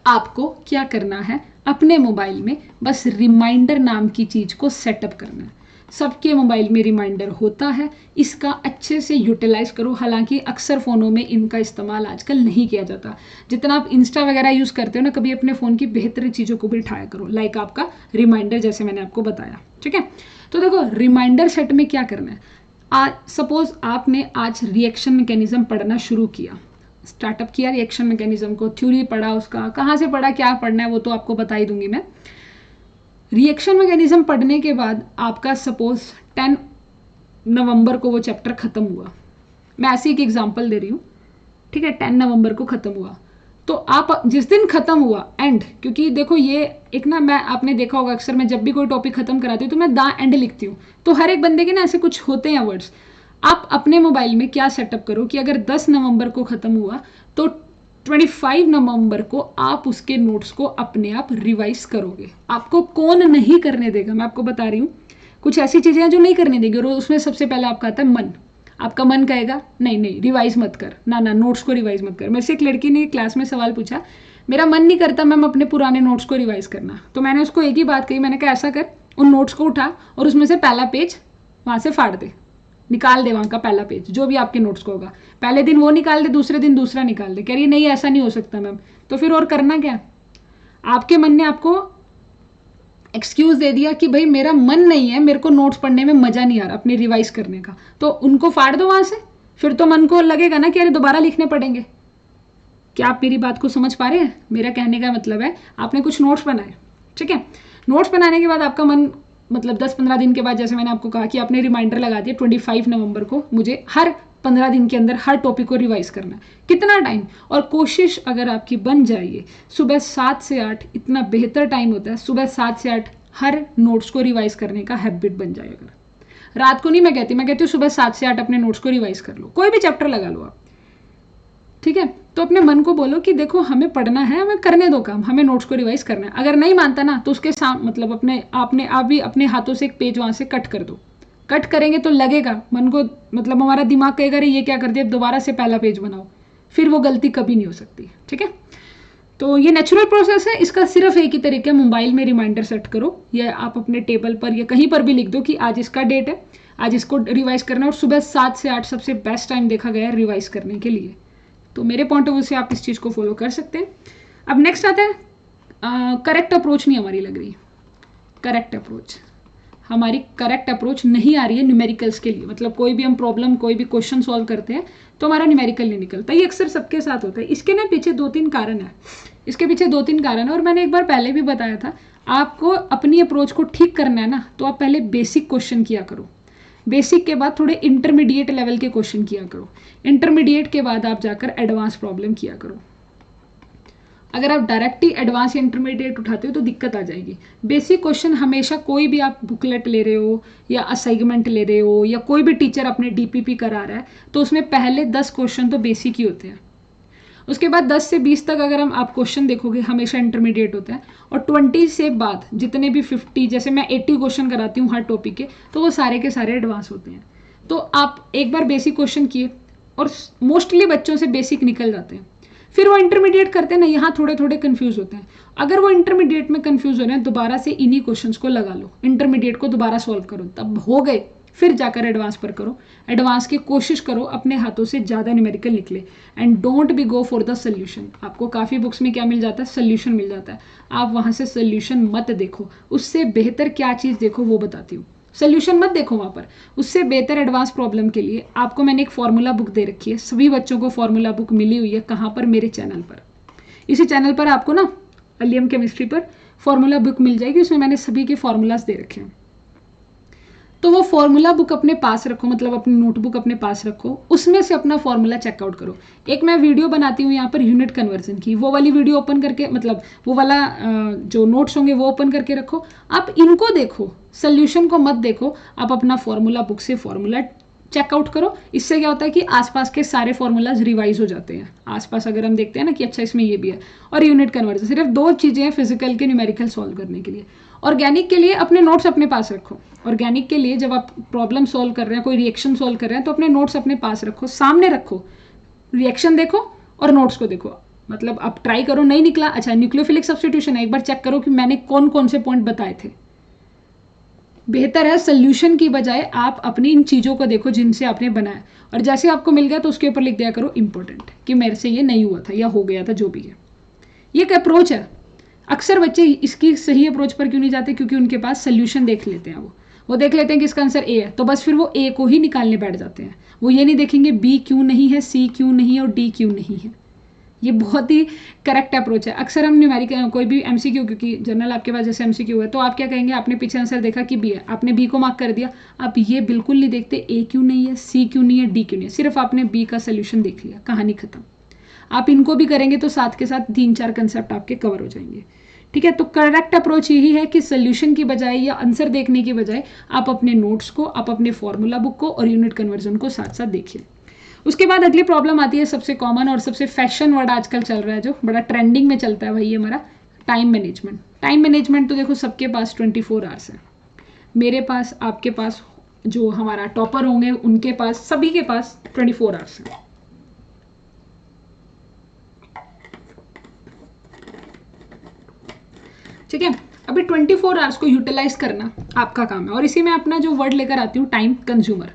आपको क्या करना है, अपने मोबाइल में बस रिमाइंडर नाम की चीज़ को सेटअप करना है। सबके मोबाइल में रिमाइंडर होता है, इसका अच्छे से यूटिलाइज करो। हालांकि अक्सर फ़ोनों में इनका इस्तेमाल आजकल नहीं किया जाता। जितना आप इंस्टा वगैरह यूज़ करते हो ना, कभी अपने फ़ोन की बेहतर चीज़ों को भी उठाया करो, लाइक आपका रिमाइंडर, जैसे मैंने आपको बताया, ठीक है। तो देखो रिमाइंडर सेट में क्या करना है। सपोज आपने आज रिएक्शन मैकेनिज्म पढ़ना शुरू किया, स्टार्टअप किया रिएक्शन मैकेनिज्म को, थ्योरी पढ़ा, उसका कहाँ से पढ़ा, क्या पढ़ना है वो तो आपको बता ही दूंगी मैं। रिएक्शन मैकेनिज्म पढ़ने के बाद आपका सपोज 10 नवंबर को वो चैप्टर ख़त्म हुआ, मैं ऐसी एक एग्जांपल दे रही हूँ, ठीक है। 10 नवंबर को ख़त्म हुआ, तो आप जिस दिन ख़त्म हुआ एंड, क्योंकि देखो ये एक ना, मैं आपने देखा होगा अक्सर मैं जब भी कोई टॉपिक ख़त्म कराती हूँ तो मैं द एंड लिखती हूँ। तो हर एक बंदे के ना ऐसे कुछ होते हैं वर्ड्स, आप अपने मोबाइल में क्या सेटअप करो कि अगर 10 नवंबर को ख़त्म हुआ तो 25 नवंबर को आप उसके नोट्स को अपने आप रिवाइज करोगे। आपको कौन नहीं करने देगा, मैं आपको बता रही हूँ। कुछ ऐसी चीज़ें हैं जो नहीं करने देंगे, और उसमें सबसे पहले आपका आता है मन। आपका मन कहेगा नहीं नहीं रिवाइज मत कर, ना ना नोट्स को रिवाइज मत कर। मेरे से एक लड़की ने क्लास में सवाल पूछा, मेरा मन नहीं करता मैम अपने पुराने नोट्स को रिवाइज करना। तो मैंने उसको एक ही बात कही, मैंने कहा ऐसा कर, उन नोट्स को उठा और उसमें से पहला पेज वहाँ से फाड़ दे, निकाल दे वहाँ का पहला पेज जो भी आपके नोट्स को होगा। पहले दिन वो निकाल दे, दूसरे दिन दूसरा निकाल दे। कह रही नहीं ऐसा नहीं हो सकता मैम। तो फिर और करना क्या? आपके मन ने आपको एक्सक्यूज दे दिया कि भाई मेरा मन नहीं है, मेरे को नोट्स पढ़ने में मजा नहीं आ रहा अपने रिवाइज करने का, तो उनको फाड़ दो वहां से। फिर तो मन को लगेगा ना कि अरे दोबारा लिखने पड़ेंगे। क्या आप मेरी बात को समझ पा रहे हैं? मेरा कहने का मतलब है आपने कुछ नोट्स बनाए, ठीक है, नोट्स बनाने के बाद आपका मन मतलब 10-15 दिन के बाद, जैसे मैंने आपको कहा कि आपने रिमाइंडर लगा दिया 25 नवंबर को मुझे हर 15 दिन के अंदर हर टॉपिक को रिवाइज करना है। कितना टाइम? और कोशिश अगर आपकी बन जाइए सुबह 7 से 8, इतना बेहतर टाइम होता है, सुबह 7 से 8 हर नोट्स को रिवाइज करने का हैबिट बन जाए। अगर रात को नहीं मैं कहती हूँ सुबह 7 से 8 अपने नोट्स को रिवाइज कर लो, कोई भी चैप्टर लगा लो आप, ठीक है। तो अपने मन को बोलो कि देखो हमें पढ़ना है, हमें करने दो काम, हमें नोट्स को रिवाइज करना है। अगर नहीं मानता ना तो उसके साथ मतलब आप भी अपने हाथों से एक पेज वहां से कट कर दो। कट करेंगे तो लगेगा मन को, मतलब हमारा दिमाग कहेगा अरे ये क्या कर दिया, दोबारा से पहला पेज बनाओ। फिर वो गलती कभी नहीं हो सकती, ठीक है। तो ये नेचुरल प्रोसेस है, इसका सिर्फ एक ही तरीका है, मोबाइल में रिमाइंडर सेट करो या आप अपने टेबल पर या कहीं पर भी लिख दो कि आज इसका डेट है, आज इसको रिवाइज करना है। और सुबह 7 से 8 सबसे बेस्ट टाइम देखा गया है रिवाइज करने के लिए। तो मेरे पॉइंट ऑफ व्यू से आप इस चीज़ को फॉलो कर सकते हैं। अब नेक्स्ट आता है करेक्ट अप्रोच नहीं हमारी लग रही। करेक्ट अप्रोच, हमारी करेक्ट अप्रोच नहीं आ रही है न्यूमेरिकल्स के लिए। मतलब कोई भी हम प्रॉब्लम, कोई भी क्वेश्चन सॉल्व करते हैं तो हमारा न्यूमेरिकल नहीं निकलता। ये अक्सर सबके साथ होता है। इसके ना पीछे 2-3 कारण है, इसके पीछे 2-3 कारण है। और मैंने एक बार पहले भी बताया था, आपको अपनी अप्रोच को ठीक करना है ना तो आप पहले बेसिक क्वेश्चन किया करो, बेसिक के बाद थोड़े इंटरमीडिएट लेवल के क्वेश्चन किया करो, इंटरमीडिएट के बाद आप जाकर एडवांस प्रॉब्लम किया करो। अगर आप डायरेक्ट ही एडवांस या इंटरमीडिएट उठाते हो तो दिक्कत आ जाएगी। बेसिक क्वेश्चन हमेशा, कोई भी आप बुकलेट ले रहे हो या असाइनमेंट ले रहे हो या कोई भी टीचर अपने डीपीपी करा रहा है तो उसमें पहले 10 क्वेश्चन तो बेसिक ही होते हैं। उसके बाद 10 से 20 तक अगर आप क्वेश्चन देखोगे हमेशा इंटरमीडिएट होता है। और 20 से बाद जितने भी 50, जैसे मैं 80 क्वेश्चन कराती हूँ हर टॉपिक के, तो वो सारे के सारे एडवांस होते हैं। तो आप एक बार बेसिक क्वेश्चन किए और मोस्टली बच्चों से बेसिक निकल जाते हैं, फिर वो इंटरमीडिएट करते हैं ना, यहाँ थोड़े थोड़े कंफ्यूज होते हैं। अगर वो इंटरमीडिएट में कंफ्यूज हो रहे हैं, दोबारा से इन्हीं क्वेश्चंस को लगा लो, इंटरमीडिएट को दोबारा सॉल्व करो, तब हो गए, फिर जाकर एडवांस पर करो। एडवांस की कोशिश करो अपने हाथों से ज़्यादा न्यूमेरिकल निकले। And don't be go for the solution. आपको काफ़ी बुक्स में क्या मिल जाता है, सोल्यूशन मिल जाता है। आप वहाँ से सोल्यूशन मत देखो, उससे बेहतर क्या चीज़ देखो वो बताती हूँ। सोल्यूशन मत देखो वहाँ पर, उससे बेहतर एडवांस प्रॉब्लम के लिए आपको मैंने एक फॉर्मूला बुक दे रखी है। सभी बच्चों को फॉर्मूला बुक मिली हुई है। कहाँ पर? मेरे चैनल पर। इसी चैनल पर आपको ना अलियम केमिस्ट्री पर फॉर्मूला बुक मिल जाएगी, उसमें मैंने सभी के फॉर्मूलाज दे रखे हैं। तो वो फॉर्मूला बुक अपने पास रखो, मतलब अपनी नोटबुक अपने पास रखो, उसमें से अपना फॉर्मूला चेकआउट करो। एक मैं वीडियो बनाती हूँ यहाँ पर यूनिट कन्वर्जन की, वो वाली वीडियो ओपन करके, मतलब वो वाला जो नोट्स होंगे वो ओपन करके रखो। आप इनको देखो, सोल्यूशन को मत देखो, आप अपना फॉर्मूला बुक से फॉर्मूला चेकआउट करो। इससे क्या होता है कि आसपास के सारे फॉर्मूलाज रिवाइज हो जाते हैं। आसपास अगर हम देखते हैं ना कि अच्छा इसमें ये भी है। और यूनिट कन्वर्जन, सिर्फ 2 चीज़ें हैं फिजिकल के न्यूमेरिकल सॉल्व करने के लिए। ऑर्गेनिक के लिए अपने नोट्स अपने पास रखो। ऑर्गेनिक के लिए जब आप प्रॉब्लम सॉल्व कर रहे हैं, कोई रिएक्शन सॉल्व कर रहे हैं, तो अपने नोट्स अपने पास रखो, सामने रखो, रिएक्शन देखो और नोट्स को देखो। मतलब आप ट्राई करो, नहीं निकला, अच्छा न्यूक्लियोफिलिक सब्स्टिट्यूशन है, एक बार चेक करो कि मैंने कौन कौन से पॉइंट बताए थे। बेहतर है सोल्यूशन की बजाय आप अपनी इन चीज़ों को देखो जिनसे आपने बनाया, और जैसे आपको मिल गया तो उसके ऊपर लिख दिया करो इंपॉर्टेंट, कि मेरे से ये नहीं हुआ था या हो गया था, जो भी है। ये एक अप्रोच है। अक्सर बच्चे इसकी सही अप्रोच पर क्यों नहीं जाते? क्योंकि उनके पास सोल्यूशन देख लेते हैं। वो देख लेते हैं कि इसका आंसर ए है, तो बस फिर वो ए को ही निकालने बैठ जाते हैं। वो ये नहीं देखेंगे बी क्यों नहीं है, सी क्यों नहीं है और डी क्यों नहीं है। ये बहुत ही करेक्ट अप्रोच है। अक्सर हम न्यूमेरिकल कोई भी एमसीक्यू, क्योंकि जनरल आपके पास जैसे एमसीक्यू है, तो आप क्या कहेंगे, आपने पीछे आंसर देखा कि बी है, आपने बी को मार्क कर दिया। आप ये बिल्कुल नहीं देखते ए क्यों नहीं है, सी क्यों नहीं है, डी क्यों नहीं है, सिर्फ आपने बी का सोल्यूशन देख लिया, कहानी खत्म। आप इनको भी करेंगे तो साथ के साथ 3-4 कंसेप्ट आपके कवर हो जाएंगे। ठीक है। तो करेक्ट अप्रोच यही है कि सोल्यूशन की बजाय या आंसर देखने की बजाय आप अपने नोट्स को, आप अपने फॉर्मूला बुक को और यूनिट कन्वर्जन को साथ साथ देखिए। उसके बाद अगली प्रॉब्लम आती है, सबसे कॉमन और सबसे फैशन वर्ड आजकल चल रहा है, जो बड़ा ट्रेंडिंग में चलता है, वही हमारा टाइम मैनेजमेंट। टाइम मैनेजमेंट तो देखो सबके पास 24 आवर्स है, मेरे पास, आपके पास, जो हमारा टॉपर होंगे उनके पास, सभी के पास 24 आवर्स है। ठीक है। अभी 24 आवर्स को यूटिलाइज करना आपका काम है, और इसी में अपना जो वर्ड लेकर आती हूँ, टाइम कंज्यूमर।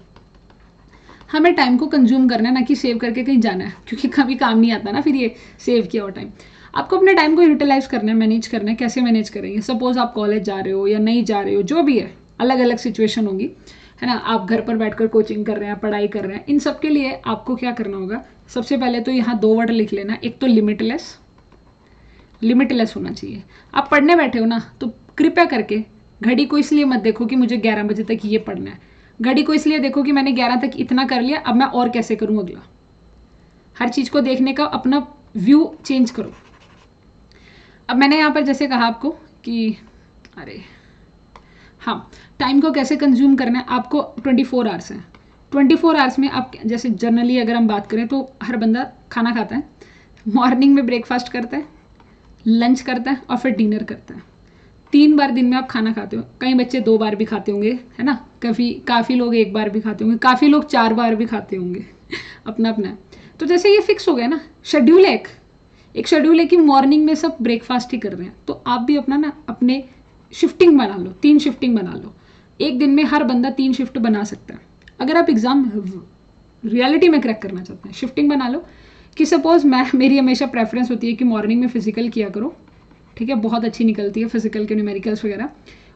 हमें टाइम को कंज्यूम करना है, ना कि सेव करके कहीं जाना है, क्योंकि कभी काम नहीं आता ना फिर ये सेव किया हुआ टाइम। आपको अपने टाइम को यूटिलाइज करना है, मैनेज करना है। कैसे मैनेज करेंगे? सपोज आप कॉलेज जा रहे हो या नहीं जा रहे हो, जो भी है, अलग अलग सिचुएशन होगी, है ना। आप घर पर बैठकर कोचिंग कर रहे हैं, पढ़ाई कर रहे हैं, इन सब के लिए आपको क्या करना होगा? सबसे पहले तो यहाँ 2 वर्ड लिख लेना। एक तो लिमिटलेस, लिमिटलेस होना चाहिए। आप पढ़ने बैठे हो ना, तो कृपया करके घड़ी को इसलिए मत देखो कि मुझे 11 बजे तक ये पढ़ना है। घड़ी को इसलिए देखो कि मैंने 11 तक इतना कर लिया, अब मैं और कैसे करूं अगला। हर चीज को देखने का अपना व्यू चेंज करो। अब मैंने यहाँ पर जैसे कहा आपको कि हाँ, टाइम को कैसे कंज्यूम करना है, आपको 24 आवर्स है। 24 आवर्स में आप, जैसे जनरली अगर हम बात करें तो हर बंदा खाना खाता है, मॉर्निंग में ब्रेकफास्ट करता है, लंच करता है और फिर डिनर करता है। 3 बार दिन में आप खाना खाते हो। कई बच्चे 2 बार भी खाते होंगे, है ना। काफ़ी लोग 1 बार भी खाते होंगे, काफ़ी लोग 4 बार भी खाते होंगे अपना अपना है। तो जैसे ये फिक्स हो गया ना, शेड्यूल है, एक शेड्यूल है कि मॉर्निंग में सब ब्रेकफास्ट ही कर रहे हैं, तो आप भी अपना ना अपने शिफ्टिंग बना लो, 3 शिफ्टिंग बना लो। एक दिन में हर बंदा 3 शिफ्ट बना सकता है। अगर आप एग्जाम रियलिटी में क्रैक करना चाहते हैं, शिफ्टिंग बना लो कि सपोज मेरी हमेशा प्रेफरेंस होती है कि मॉर्निंग में फिजिकल किया करो, ठीक है, बहुत अच्छी निकलती है फिजिकल के न्यूमेरिकल्स वगैरह।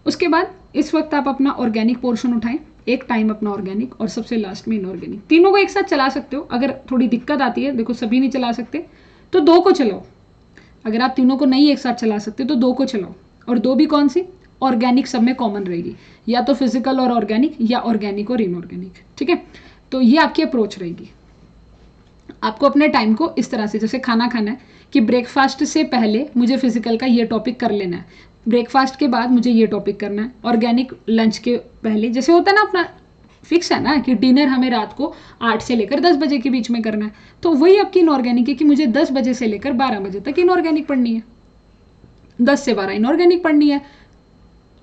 उसके बाद इस वक्त आप अपना ऑर्गेनिक पोर्शन उठाएं, एक टाइम अपना ऑर्गेनिक, और सबसे लास्ट में इनऑर्गेनिक। तीनों को एक साथ चला सकते हो। अगर थोड़ी दिक्कत आती है, देखो सभी नहीं चला सकते, तो 2 को चलाओ। अगर आप तीनों को नहीं एक साथ चला सकते तो 2 को चलाओ। और 2 भी कौन सी? ऑर्गेनिक सब में कॉमन रहेगी, या तो फिजिकल और ऑर्गेनिक, या ऑर्गेनिक और इनऑर्गेनिक। ठीक है, तो ये आपकी अप्रोच रहेगी। आपको अपने टाइम को इस तरह से, जैसे खाना खाना है कि ब्रेकफास्ट से पहले मुझे फिजिकल का ये टॉपिक कर लेना है, ब्रेकफास्ट के बाद मुझे ये टॉपिक करना है, ऑर्गेनिक लंच के पहले, जैसे होता है ना अपना फिक्स है ना कि डिनर हमें रात को 8 से लेकर 10 बजे के बीच में करना है, तो वही आपकी इनऑर्गेनिक है कि मुझे 10 बजे से लेकर 12 बजे तक इनऑर्गेनिक पढ़नी है, 10 से 12 इनऑर्गेनिक पढ़नी है।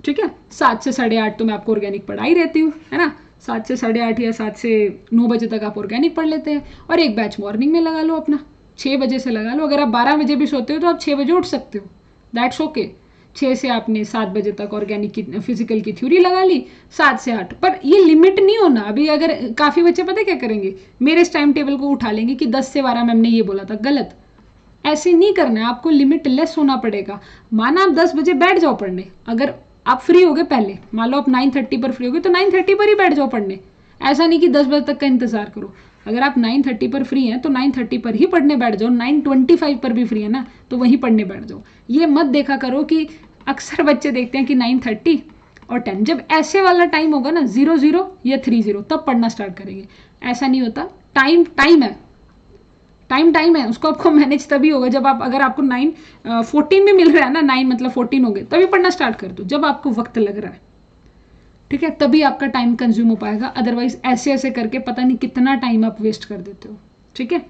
ठीक है, 7 से 8:30 तो मैं आपको ऑर्गेनिक पढ़ा ही रहती हूँ, है ना। 7 से 8:30 या 7 से 9 बजे तक आप ऑर्गेनिक पढ़ लेते हैं, और एक बैच मॉर्निंग में लगा लो अपना, 6 बजे से लगा लो। अगर आप 12 बजे भी सोते हो तो आप 6 बजे उठ सकते हो, दैट्स ओके। 6 से आपने 7 बजे तक ऑर्गेनिक की फिजिकल की थ्योरी लगा ली, 7 से 8, पर ये लिमिट नहीं होना। अभी अगर काफ़ी बच्चे पता क्या करेंगे, मेरे इस टाइम टेबल को उठा लेंगे कि 10 से 12 मैम ने ये बोला था, गलत। ऐसे नहीं करना है, आपको लिमिटलेस होना पड़ेगा। माना आप 10 बजे बैठ जाओ पढ़ने, अगर आप फ्री हो गए पहले, मान लो आप 9:30 पर फ्री हो गए तो 9:30 पर ही बैठ जाओ पढ़ने। ऐसा नहीं कि 10 बजे तक का इंतजार करो। अगर आप 9:30 पर फ्री हैं तो 9:30 पर ही पढ़ने बैठ जाओ। 9:25 पर भी फ्री है ना, तो वहीं पढ़ने बैठ जाओ। ये मत देखा करो कि अक्सर बच्चे देखते हैं कि 9:30 और 10, जब ऐसे वाला टाइम होगा ना 00 या 30 तब पढ़ना स्टार्ट करेंगे। ऐसा नहीं होता। टाइम है, टाइम है, उसको आपको मैनेज तभी होगा जब आप, अगर आपको 9:14 में मिल रहा है ना, 9 मतलब 14 हो गए, तभी पढ़ना स्टार्ट कर दो जब आपको वक्त लग रहा है। ठीक है, तभी आपका टाइम कंज्यूम हो पाएगा। अदरवाइज ऐसे ऐसे करके पता नहीं कितना टाइम आप वेस्ट कर देते हो। ठीक है,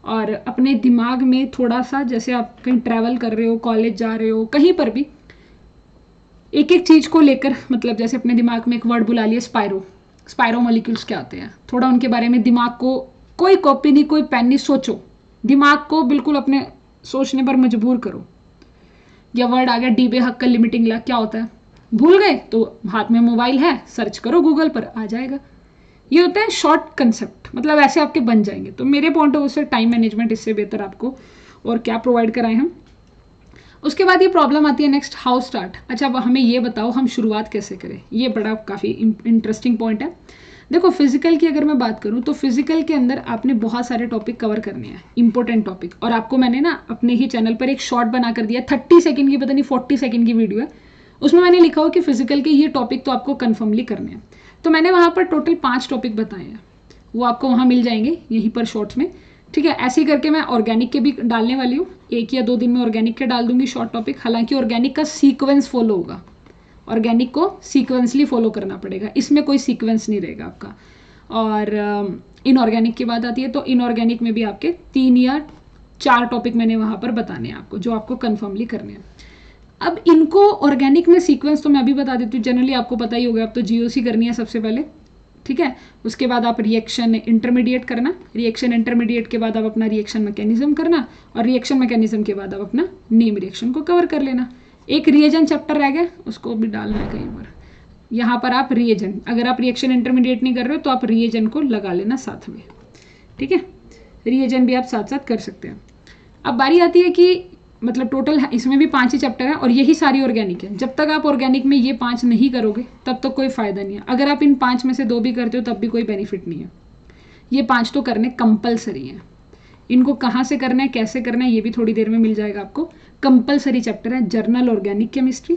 और अपने दिमाग में थोड़ा सा, जैसे आप कहीं ट्रैवल कर रहे हो, कॉलेज जा रहे हो, कहीं पर भी एक एक चीज को लेकर, मतलब जैसे अपने दिमाग में एक वर्ड बुला लिया, स्पायरो मॉलिक्यूल्स क्या होते हैं, थोड़ा उनके बारे में दिमाग को, कोई कॉपी नहीं, कोई पेन नहीं, सोचो, दिमाग को बिल्कुल अपने सोचने पर मजबूर करो। या वर्ड आ गया डी बेहक्कल लिमिटिंग ला, क्या होता है? भूल गए तो हाथ में मोबाइल है, सर्च करो गूगल पर, आ जाएगा। ये होते हैं शॉर्ट कंसेप्ट, मतलब ऐसे आपके बन जाएंगे। तो मेरे पॉइंट ऑफ व्यू से टाइम मैनेजमेंट इससे बेहतर आपको और क्या प्रोवाइड कराएं हम। उसके बाद ये प्रॉब्लम आती है नेक्स्ट, हाउ स्टार्ट। अच्छा, अब हमें ये बताओ हम शुरुआत कैसे करें। ये बड़ा काफ़ी इंटरेस्टिंग पॉइंट है। देखो, फिजिकल की अगर मैं बात करूं तो फिजिकल के अंदर आपने बहुत सारे टॉपिक कवर करने हैं, इंपॉर्टेंट टॉपिक। और आपको मैंने ना अपने ही चैनल पर एक शॉर्ट बना कर दिया, 30 सेकंड की, पता नहीं 40 सेकंड की वीडियो है, उसमें मैंने लिखा हो कि फिजिकल के ये टॉपिक तो आपको कन्फर्मली करने हैं। तो मैंने वहाँ पर टोटल 5 टॉपिक बताए हैं, वो आपको वहाँ मिल जाएंगे यहीं पर शॉर्ट्स में। ठीक है, ऐसे ही करके मैं ऑर्गेनिक के भी डालने वाली हूँ, 1 या 2 दिन में ऑर्गेनिक के डाल दूंगी शॉर्ट टॉपिक। हालांकि ऑर्गेनिक का सीक्वेंस फॉलो होगा, ऑर्गेनिक को सीक्वेंसली फॉलो करना पड़ेगा, इसमें कोई सीक्वेंस नहीं रहेगा आपका। और इनऑर्गेनिक की बात आती है तो इनऑर्गेनिक में भी आपके 3 या 4 टॉपिक मैंने वहाँ पर बताने हैं आपको, जो आपको कन्फर्मली करने हैं। अब इनको ऑर्गेनिक में सीक्वेंस तो मैं अभी बता देती हूँ, जनरली आपको पता ही होगा। अब तो जीओसी करनी है सबसे पहले, ठीक है। उसके बाद आप रिएक्शन इंटरमीडिएट करना, रिएक्शन इंटरमीडिएट के बाद आप अपना रिएक्शन मैकेनिज्म करना, और रिएक्शन मैकेनिज्म के बाद आप अपना नेम रिएक्शन को कवर कर लेना। एक रिएजेंट चैप्टर रह गया, उसको भी डालना है कहीं पर। यहाँ पर आप रिएजेंट, अगर आप रिएक्शन इंटरमीडिएट नहीं कर रहे हो तो आप रिएजेंट को लगा लेना साथ में, ठीक है। रिएजेंट भी आप साथ साथ कर सकते हैं। अब बारी आती है कि मतलब टोटल इसमें भी 5 ही चैप्टर हैं और यही सारी ऑर्गेनिक है। जब तक आप ऑर्गेनिक में ये 5 नहीं करोगे तब तक कोई फ़ायदा नहीं है। अगर आप इन 5 में से 2 भी करते हो तब भी कोई बेनिफिट नहीं है। ये 5 तो करने कंपलसरी हैं। इनको कहाँ से करना है, कैसे करना है, ये भी थोड़ी देर में मिल जाएगा आपको। कंपलसरी चैप्टर है जर्नल ऑर्गेनिक केमिस्ट्री,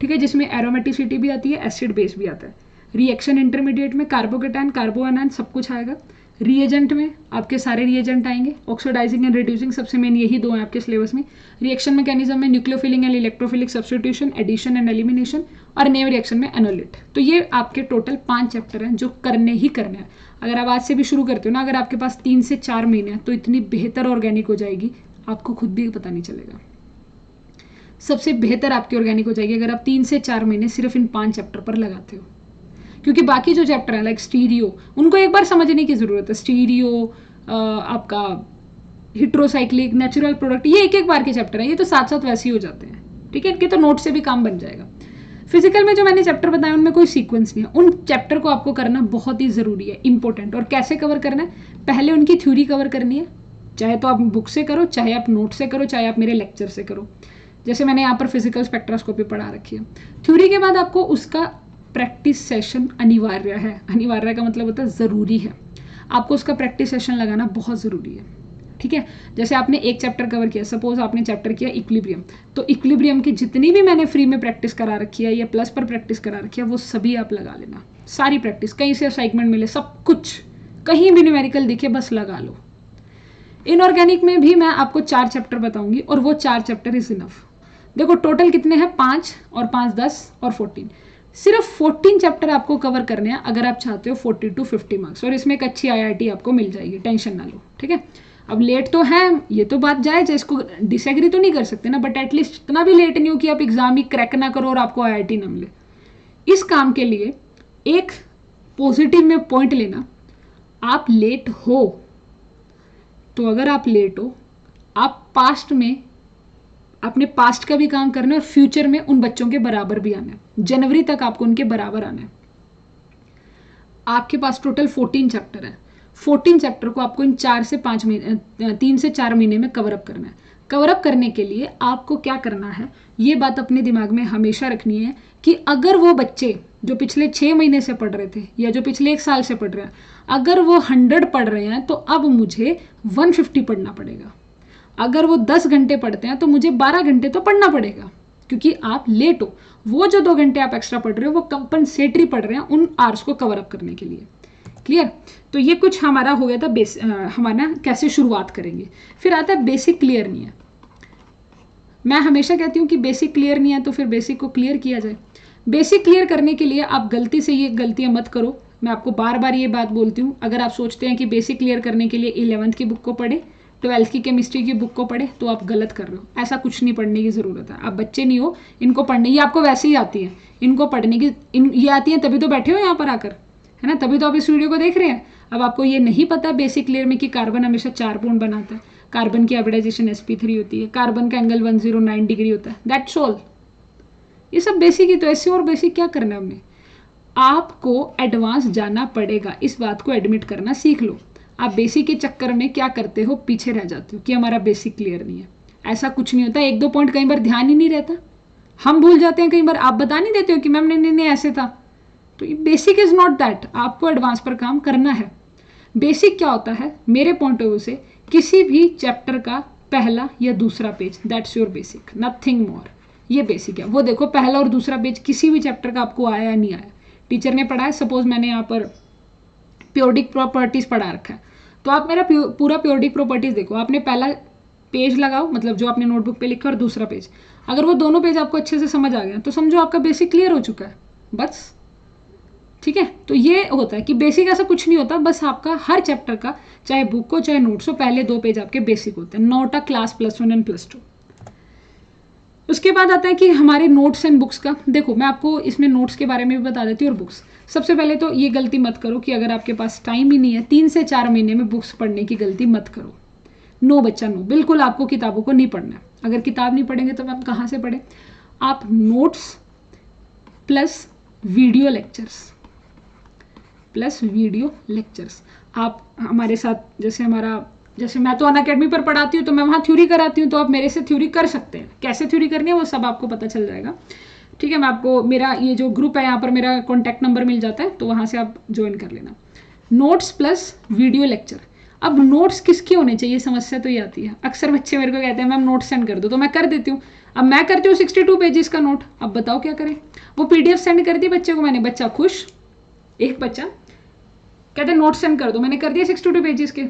ठीक है, जिसमें एरोमेटिसिटी भी आती है, एसिड बेस भी आता है। रिएक्शन इंटरमीडिएट में कार्बोकेटायन, कार्बोएनायन सब कुछ आएगा। रिएजेंट में आपके सारे रिएजेंट आएंगे, ऑक्सीडाइजिंग एंड रिड्यूसिंग सबसे मेन यही 2 हैं आपके सिलेबस में। रिएक्शन मैकेनिज्म में nucleophilic and electrophilic substitution, addition and elimination, और नेम रिएक्शन में एनोलिट। तो ये आपके टोटल 5 चैप्टर हैं जो करने ही करने हैं। अगर आप आज से भी शुरू करते हो ना, अगर आपके पास 3 से 4 महीने हैं तो इतनी बेहतर ऑर्गेनिक हो जाएगी, आपको खुद भी पता नहीं चलेगा। सबसे बेहतर आपकी ऑर्गेनिक हो जाएगी अगर आप 3 से 4 महीने सिर्फ इन 5 चैप्टर पर लगाते हो। क्योंकि बाकी जो चैप्टर है लाइक स्टीरियो, उनको एक बार समझने की जरूरत है। स्टीरियो, आपका हिट्रोसाइक्लिक, नेचुरल प्रोडक्ट, ये एक बार के चैप्टर हैं, ये तो साथ साथ वैसे ही हो जाते हैं, ठीक है। इनके तो नोट से भी काम बन जाएगा। फिजिकल में जो मैंने चैप्टर बताए उनमें कोई सीक्वेंस नहीं है, उन चैप्टर को आपको करना बहुत ही जरूरी है, इंपॉर्टेंट। और कैसे कवर करना है, पहले उनकी थ्योरी कवर करनी है, चाहे तो आप बुक से करो, चाहे आप नोट से करो, चाहे आप मेरे लेक्चर से करो। जैसे मैंने यहाँ पर फिजिकल स्पेक्ट्रोस्कोपी पढ़ा रखी है। थ्योरी के बाद आपको उसका प्रैक्टिस सेशन अनिवार्य है। अनिवार्य का मतलब होता है ज़रूरी है, आपको उसका प्रैक्टिस सेशन लगाना बहुत ज़रूरी है, ठीक है। जैसे आपने एक चैप्टर कवर किया, सपोज आपने चैप्टर किया इक्विलिब्रियम, तो इक्विलिब्रियम की जितनी भी मैंने फ्री में प्रैक्टिस करा रखी है या प्लस पर प्रैक्टिस करा रखी है वो सभी आप लगा लेना। सारी प्रैक्टिस, कहीं से असाइनमेंट मिले, सब कुछ, कहीं भी न्यूमेरिकल दिखे बस लगा लो। इनऑर्गेनिक में भी मैं आपको 4 चैप्टर बताऊंगी और वो 4 चैप्टर इज इनफ। देखो टोटल कितने हैं, 5 और 5 10 और 14, सिर्फ 14 चैप्टर आपको कवर करने हैं अगर आप चाहते हो 40 to 50 मार्क्स। और इसमें एक अच्छी IIT आपको मिल जाएगी, टेंशन ना लो, ठीक है। अब लेट तो है, ये तो बात जायज है, इसको डिसएग्री तो नहीं कर सकते ना, बट एटलीस्ट इतना भी लेट नहीं हो कि आप एग्जाम ही क्रैक ना करो और आपको IIT ना मिले। इस काम के लिए एक पॉजिटिव में पॉइंट लेना, आप लेट हो तो अगर आप लेट हो, आप पास्ट में अपने पास्ट का भी काम करना है और फ्यूचर में उन बच्चों के बराबर भी आना है। जनवरी तक आपको उनके बराबर आना है। आपके पास टोटल 14 चैप्टर है। 14 चैप्टर को आपको इन 4 से 5 महीने, 3 से 4 महीने में कवर अप करना है। कवर अप करने के लिए आपको क्या करना है, ये बात अपने दिमाग में हमेशा रखनी है कि अगर वो बच्चे जो पिछले 6 महीने से पढ़ रहे थे या जो पिछले 1 साल से पढ़ रहे हैं, अगर वो 100 पढ़ रहे हैं तो अब मुझे 150 पढ़ना पड़ेगा। अगर वो 10 घंटे पढ़ते हैं तो मुझे 12 घंटे तो पढ़ना पड़ेगा, क्योंकि आप लेट हो। वो जो 2 घंटे आप एक्स्ट्रा पढ़ रहे हो वो कंपनसेटरी पढ़ रहे हैं उन आवर्स को कवर अप करने के लिए। क्लियर? तो ये कुछ हमारा हो गया था हमारा कैसे शुरुआत करेंगे। फिर आता है बेसिक क्लियर नहीं है। मैं हमेशा कहती हूँ कि बेसिक क्लियर नहीं है तो फिर बेसिक को क्लियर किया जाए। बेसिक क्लियर करने के लिए आप गलती से ये गलतियां मत करो। मैं आपको बार बार ये बात बोलती हूँ, अगर आप सोचते हैं कि बेसिक क्लियर करने के लिए 11th की बुक को पढ़े, 12th की केमिस्ट्री की बुक को पढ़े, तो आप गलत कर रहे हो। ऐसा कुछ नहीं पढ़ने की ज़रूरत है। आप बच्चे नहीं हो, इनको पढ़ने, ये आपको वैसे ही आती है, इनको पढ़ने की ये आती है तभी तो बैठे हो यहाँ पर आकर, है ना, तभी तो आप इस वीडियो को देख रहे हैं। अब आपको ये नहीं पता बेसिक क्लियर में कि कार्बन हमेशा 4 बॉन्ड बनाता है, कार्बन की हाइब्रिडाइजेशन sp3 होती है, कार्बन का एंगल 109 डिग्री होता है, दैट्स ऑल। ये सब बेसिक ही तो, ऐसे और बेसिक क्या करना है हमने। आपको एडवांस जाना पड़ेगा, इस बात को एडमिट करना सीख लो। आप बेसिक के चक्कर में क्या करते हो, पीछे रह जाते हो कि हमारा बेसिक क्लियर नहीं है। ऐसा कुछ नहीं होता, 1-2 पॉइंट कई बार ध्यान ही नहीं रहता, हम भूल जाते हैं कई बार। आप बता नहीं देते हो कि मैम नहीं ऐसे था। तो ये बेसिक इज नॉट दैट, आपको एडवांस पर काम करना है। बेसिक क्या होता है मेरे पॉइंट ऑफ व्यू से, किसी भी चैप्टर का पहला या दूसरा page, that's your basic, nothing more. ये बेसिक है। वो देखो पहला और दूसरा पेज किसी भी चैप्टर का आपको आया या नहीं आया, टीचर ने पढ़ाया, सपोज मैंने यहाँ पर पीरियोडिक प्रॉपर्टीज पढ़ा रखा है, तो आप मेरा पूरा पीरियोडिक प्रॉपर्टीज देखो, आपने पहला पेज लगाओ, मतलब जो आपने नोटबुक पे लिखा, और दूसरा पेज, अगर वो दोनों पेज आपको अच्छे से समझ आ गया तो समझो आपका बेसिक क्लियर हो चुका है बस। ठीक है, तो ये होता है कि बेसिक ऐसा कुछ नहीं होता, बस आपका हर चैप्टर का, चाहे बुक हो चाहे नोट्स हो, पहले 2 पेज आपके बेसिक होते हैं, नॉट अ क्लास +1 एंड +2। उसके बाद आता है कि हमारे नोट्स एंड बुक्स का। देखो मैं आपको इसमें नोट्स के बारे में भी बता देती हूँ और बुक्स। सबसे पहले तो ये गलती मत करो कि अगर आपके पास टाइम ही नहीं है, 3 से 4 महीने में बुक्स पढ़ने की गलती मत करो। नो बच्चा नो, बिल्कुल आपको किताबों को नहीं पढ़ना है। अगर किताब नहीं पढ़ेंगे तो आप कहाँ से पढ़ें? आप नोट्स प्लस वीडियो लेक्चर्स आप हमारे साथ, जैसे मैं तो अनअकैडमी पर पढ़ाती हूँ तो मैं वहाँ थ्योरी कराती हूँ, तो आप मेरे से थ्योरी कर सकते हैं। कैसे थ्योरी करनी है वो सब आपको पता चल जाएगा। ठीक है, मैं आपको, मेरा ये जो ग्रुप है यहाँ पर मेरा कॉन्टैक्ट नंबर मिल जाता है, तो वहाँ से आप ज्वाइन कर लेना। Notes plus video lecture. अब नोट्स किसके होने चाहिए, समस्या तो ये आती है। अक्सर बच्चे मेरे को कहते हैं मैम नोट्स सेंड कर दो, तो मैं कर देती हूँ। अब मैं करती हूँ 62 पेजेस का नोट, अब बताओ क्या करें? वो PDF सेंड कर दी बच्चे को मैंने, बच्चा खुश, एक बच्चा कहते हैं नोट सेंड कर दो, मैंने कर दिया 62 पेजेस के,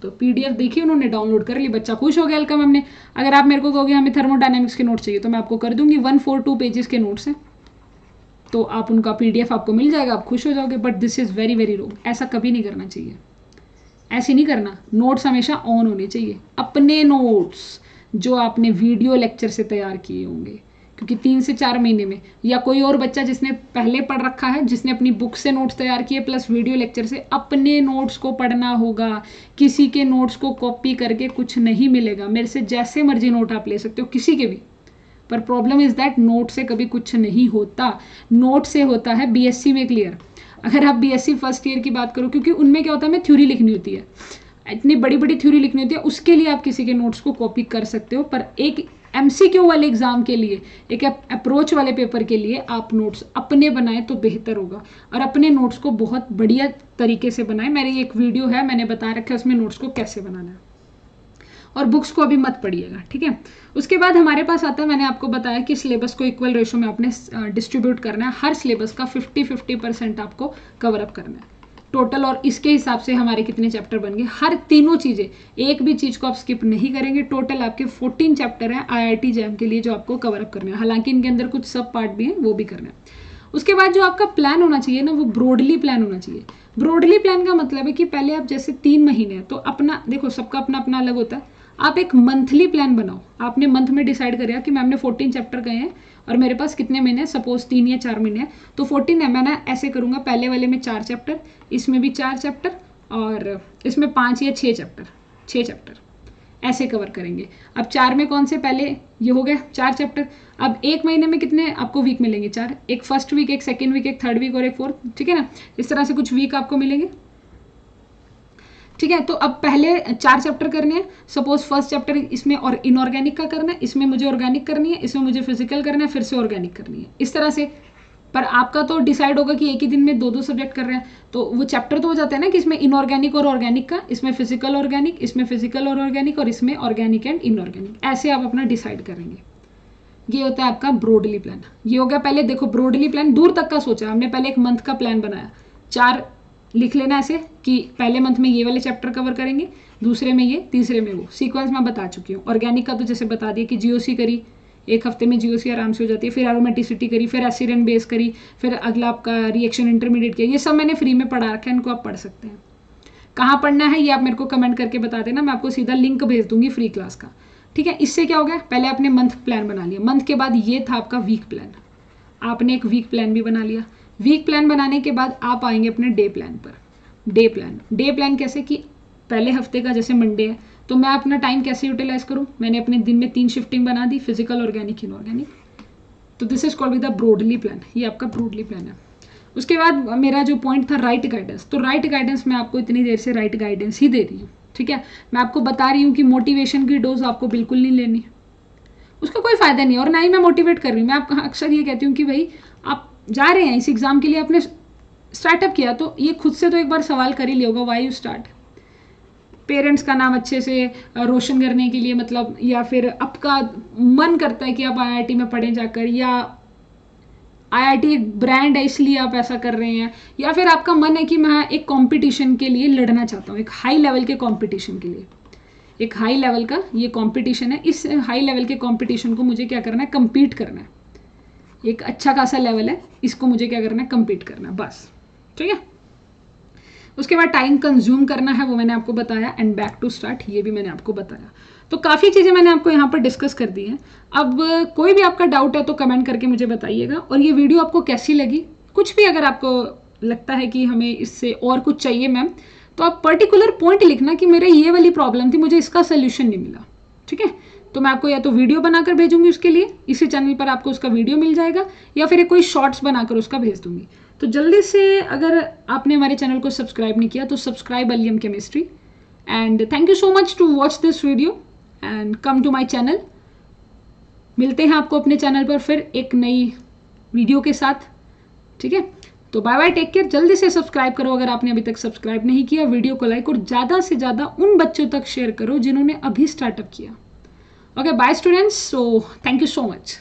तो PDF देखिए उन्होंने डाउनलोड कर ली, बच्चा खुश हो गया हल्का मैम ने। अगर आप मेरे को कहोगे हमें थर्मोडायनेमिक्स के नोट चाहिए, तो मैं आपको कर दूंगी, 142 पेजेस के नोट्स हैं, तो आप उनका PDF आपको मिल जाएगा, आप खुश हो जाओगे। But this is very very wrong, ऐसा कभी नहीं करना चाहिए, ऐसे नहीं करना। नोट्स हमेशा ऑन होने चाहिए, अपने नोट्स जो आपने वीडियो लेक्चर से तैयार किए होंगे, क्योंकि 3 से 4 महीने में, या कोई और बच्चा जिसने पहले पढ़ रखा है, जिसने अपनी बुक से नोट्स तैयार किए प्लस वीडियो लेक्चर से, अपने नोट्स को पढ़ना होगा। किसी के नोट्स को कॉपी करके कुछ नहीं मिलेगा। मेरे से जैसे मर्जी नोट आप ले सकते हो, किसी के भी, पर प्रॉब्लम इज दैट नोट से कभी कुछ नहीं होता। नोट से होता है BSc में क्लियर। अगर आप BSc फर्स्ट ईयर की बात करो, क्योंकि उनमें क्या होता है, हमें थ्योरी लिखनी होती है, इतनी बड़ी बड़ी थ्योरी लिखनी होती है, उसके लिए आप किसी के नोट्स को कॉपी कर सकते हो। पर एक MCQ वाले एग्जाम के लिए, एक अप्रोच वाले पेपर के लिए आप नोट्स अपने बनाए तो बेहतर होगा, और अपने नोट्स को बहुत बढ़िया तरीके से बनाए। मेरी एक वीडियो है, मैंने बता रखा है उसमें नोट्स को कैसे बनाना है। और बुक्स को अभी मत पढ़िएगा, ठीक है। उसके बाद हमारे पास आता है, मैंने आपको बताया कि सिलेबस को इक्वल रेशो में आपने डिस्ट्रीब्यूट करना है। हर सिलेबस का 50-50% आपको कवर अप करना है टोटल, और इसके हिसाब से हमारे कितने चैप्टर बन गए। हर तीनों चीज़ें, एक भी चीज़ को आप स्किप नहीं करेंगे। टोटल आपके 14 चैप्टर हैं IIT JAM के लिए जो आपको कवर अप करने हैं। हालांकि इनके अंदर कुछ सब पार्ट भी हैं, वो भी करना है। उसके बाद जो आपका प्लान होना चाहिए ना, वो ब्रॉडली प्लान होना चाहिए। ब्रॉडली प्लान का मतलब है कि पहले आप जैसे 3 महीने हैं, तो अपना देखो, सबका अपना अपना अलग होता है। आप एक मंथली प्लान बनाओ। आपने मंथ में डिसाइड करेगा कि मैम ने 14 चैप्टर गए हैं और मेरे पास कितने महीने हैं, सपोज 3 या 4 महीने हैं, तो 14 है। मैंने ऐसे करूँगा, पहले वाले में 4 चैप्टर, इसमें भी 4 चैप्टर, और इसमें 5 या 6 चैप्टर ऐसे कवर करेंगे। अब 4 में कौन से, पहले ये हो गया 4 चैप्टर। अब एक महीने में कितने आपको वीक मिलेंगे? 4, एक फर्स्ट वीक, एक सेकेंड वीक, एक थर्ड वीक और एक फोर्थ, ठीक है ना। इस तरह से कुछ वीक आपको मिलेंगे, ठीक है। तो अब पहले 4 चैप्टर करने हैं। सपोज फर्स्ट चैप्टर इसमें और इनऑर्गेनिक का करना है, इसमें मुझे ऑर्गेनिक करनी है, इसमें मुझे फिजिकल करना है, फिर से ऑर्गेनिक करनी है, इस तरह से। पर आपका तो डिसाइड होगा कि एक ही दिन में 2-2 सब्जेक्ट कर रहे हैं, तो वो चैप्टर तो हो जाता है ना कि इसमें इनऑर्गेनिक और ऑर्गेनिक का, इसमें फिजिकल ऑर्गेनिक, इसमें फिजिकल और ऑर्गेनिक, और इसमें ऑर्गेनिक एंड इनऑर्गेनिक, ऐसे आप अपना डिसाइड करेंगे। ये होता है आपका ब्रॉडली प्लान। ये हो गया, पहले देखो ब्रॉडली प्लान दूर तक का सोचा हमने। पहले एक मंथ का प्लान बनाया, 4 लिख लेना ऐसे कि पहले मंथ में ये वाले चैप्टर कवर करेंगे, दूसरे में ये, तीसरे में वो। सीक्वेंस मैं बता चुकी हूँ। ऑर्गेनिक का तो जैसे बता दिया कि GOC करी, एक हफ्ते में GOC आराम से हो जाती है, फिर एरोमेटिसिटी करी, फिर एसिड एंड बेस करी, फिर अगला आपका रिएक्शन इंटरमीडिएट किया। ये सब मैंने फ्री में पढ़ा रखा है, इनको आप पढ़ सकते हैं। कहाँ पढ़ना है ये आप मेरे को कमेंट करके बता देना, मैं आपको सीधा लिंक भेज दूंगी फ्री क्लास का, ठीक है। इससे क्या हो गया, पहले आपने मंथ प्लान बना लिया। मंथ के बाद ये था आपका वीक प्लान, आपने एक वीक प्लान भी बना लिया। वीक प्लान बनाने के बाद आप आएंगे अपने डे प्लान पर। डे प्लान कैसे कि पहले हफ्ते का जैसे मंडे है, तो मैं अपना टाइम कैसे यूटिलाइज करूं। मैंने अपने दिन में 3 शिफ्टिंग बना दी, फिजिकल, ऑर्गेनिक, इनऑर्गेनिक। तो this is called with the broadly plan. ये आपका ब्रॉडली प्लान है। उसके बाद मेरा जो पॉइंट था राइट गाइडेंस, तो राइट गाइडेंस मैं आपको इतनी देर से राइट गाइडेंस ही दे रही हूँ, ठीक है। मैं आपको बता रही हूँ कि मोटिवेशन की डोज आपको बिल्कुल नहीं लेनी, उसका कोई फायदा नहीं, और ना ही मैं मोटिवेट कर रही हूँ। मैं आपको अक्सर ये कहती हूँ कि भाई आप जा रहे हैं इस एग्जाम के लिए, आपने स्टार्टअप किया, तो ये खुद से तो एक बार सवाल कर ही लिया होगा, व्हाई यू स्टार्ट। पेरेंट्स का नाम अच्छे से रोशन करने के लिए, मतलब, या फिर आपका मन करता है कि आप IIT में पढ़ें जाकर, या IIT एक ब्रांड है इसलिए आप ऐसा कर रहे हैं, या फिर आपका मन है कि मैं एक कंपटीशन के लिए लड़ना चाहता हूँ, एक हाई लेवल के कंपटीशन के लिए, एक हाई लेवल का ये कंपटीशन है, इस हाई लेवल के कंपटीशन को मुझे क्या करना है, compete करना है, एक अच्छा खासा लेवल है, इसको मुझे क्या करना है, compete करना है, बस। ठीक है, उसके बाद टाइम कंज्यूम करना है वो मैंने आपको बताया, एंड बैक टू स्टार्ट ये भी मैंने आपको बताया। तो काफ़ी चीज़ें मैंने आपको यहाँ पर डिस्कस कर दी हैं। अब कोई भी आपका डाउट है तो कमेंट करके मुझे बताइएगा, और ये वीडियो आपको कैसी लगी, कुछ भी अगर आपको लगता है कि हमें इससे और कुछ चाहिए मैम, तो आप पर्टिकुलर पॉइंट लिखना कि मेरे ये वाली प्रॉब्लम थी, मुझे इसका सोल्यूशन नहीं मिला। ठीक है, तो मैं आपको या तो वीडियो बनाकर भेजूंगी उसके लिए, इसी चैनल पर आपको उसका वीडियो मिल जाएगा, या फिर कोई शॉर्ट्स बनाकर उसका भेज दूंगी। तो जल्दी से अगर आपने हमारे चैनल को सब्सक्राइब नहीं किया तो subscribe Alium chemistry, and thank you so much to watch this video and come to my channel. मिलते हैं आपको अपने चैनल पर फिर एक नई वीडियो के साथ। ठीक है, तो बाय बाय, टेक केयर। जल्दी से सब्सक्राइब करो अगर आपने अभी तक सब्सक्राइब नहीं किया, वीडियो को लाइक और ज़्यादा से ज़्यादा उन बच्चों तक शेयर करो जिन्होंने अभी स्टार्टअप किया। Okay, bye students, so thank you so much.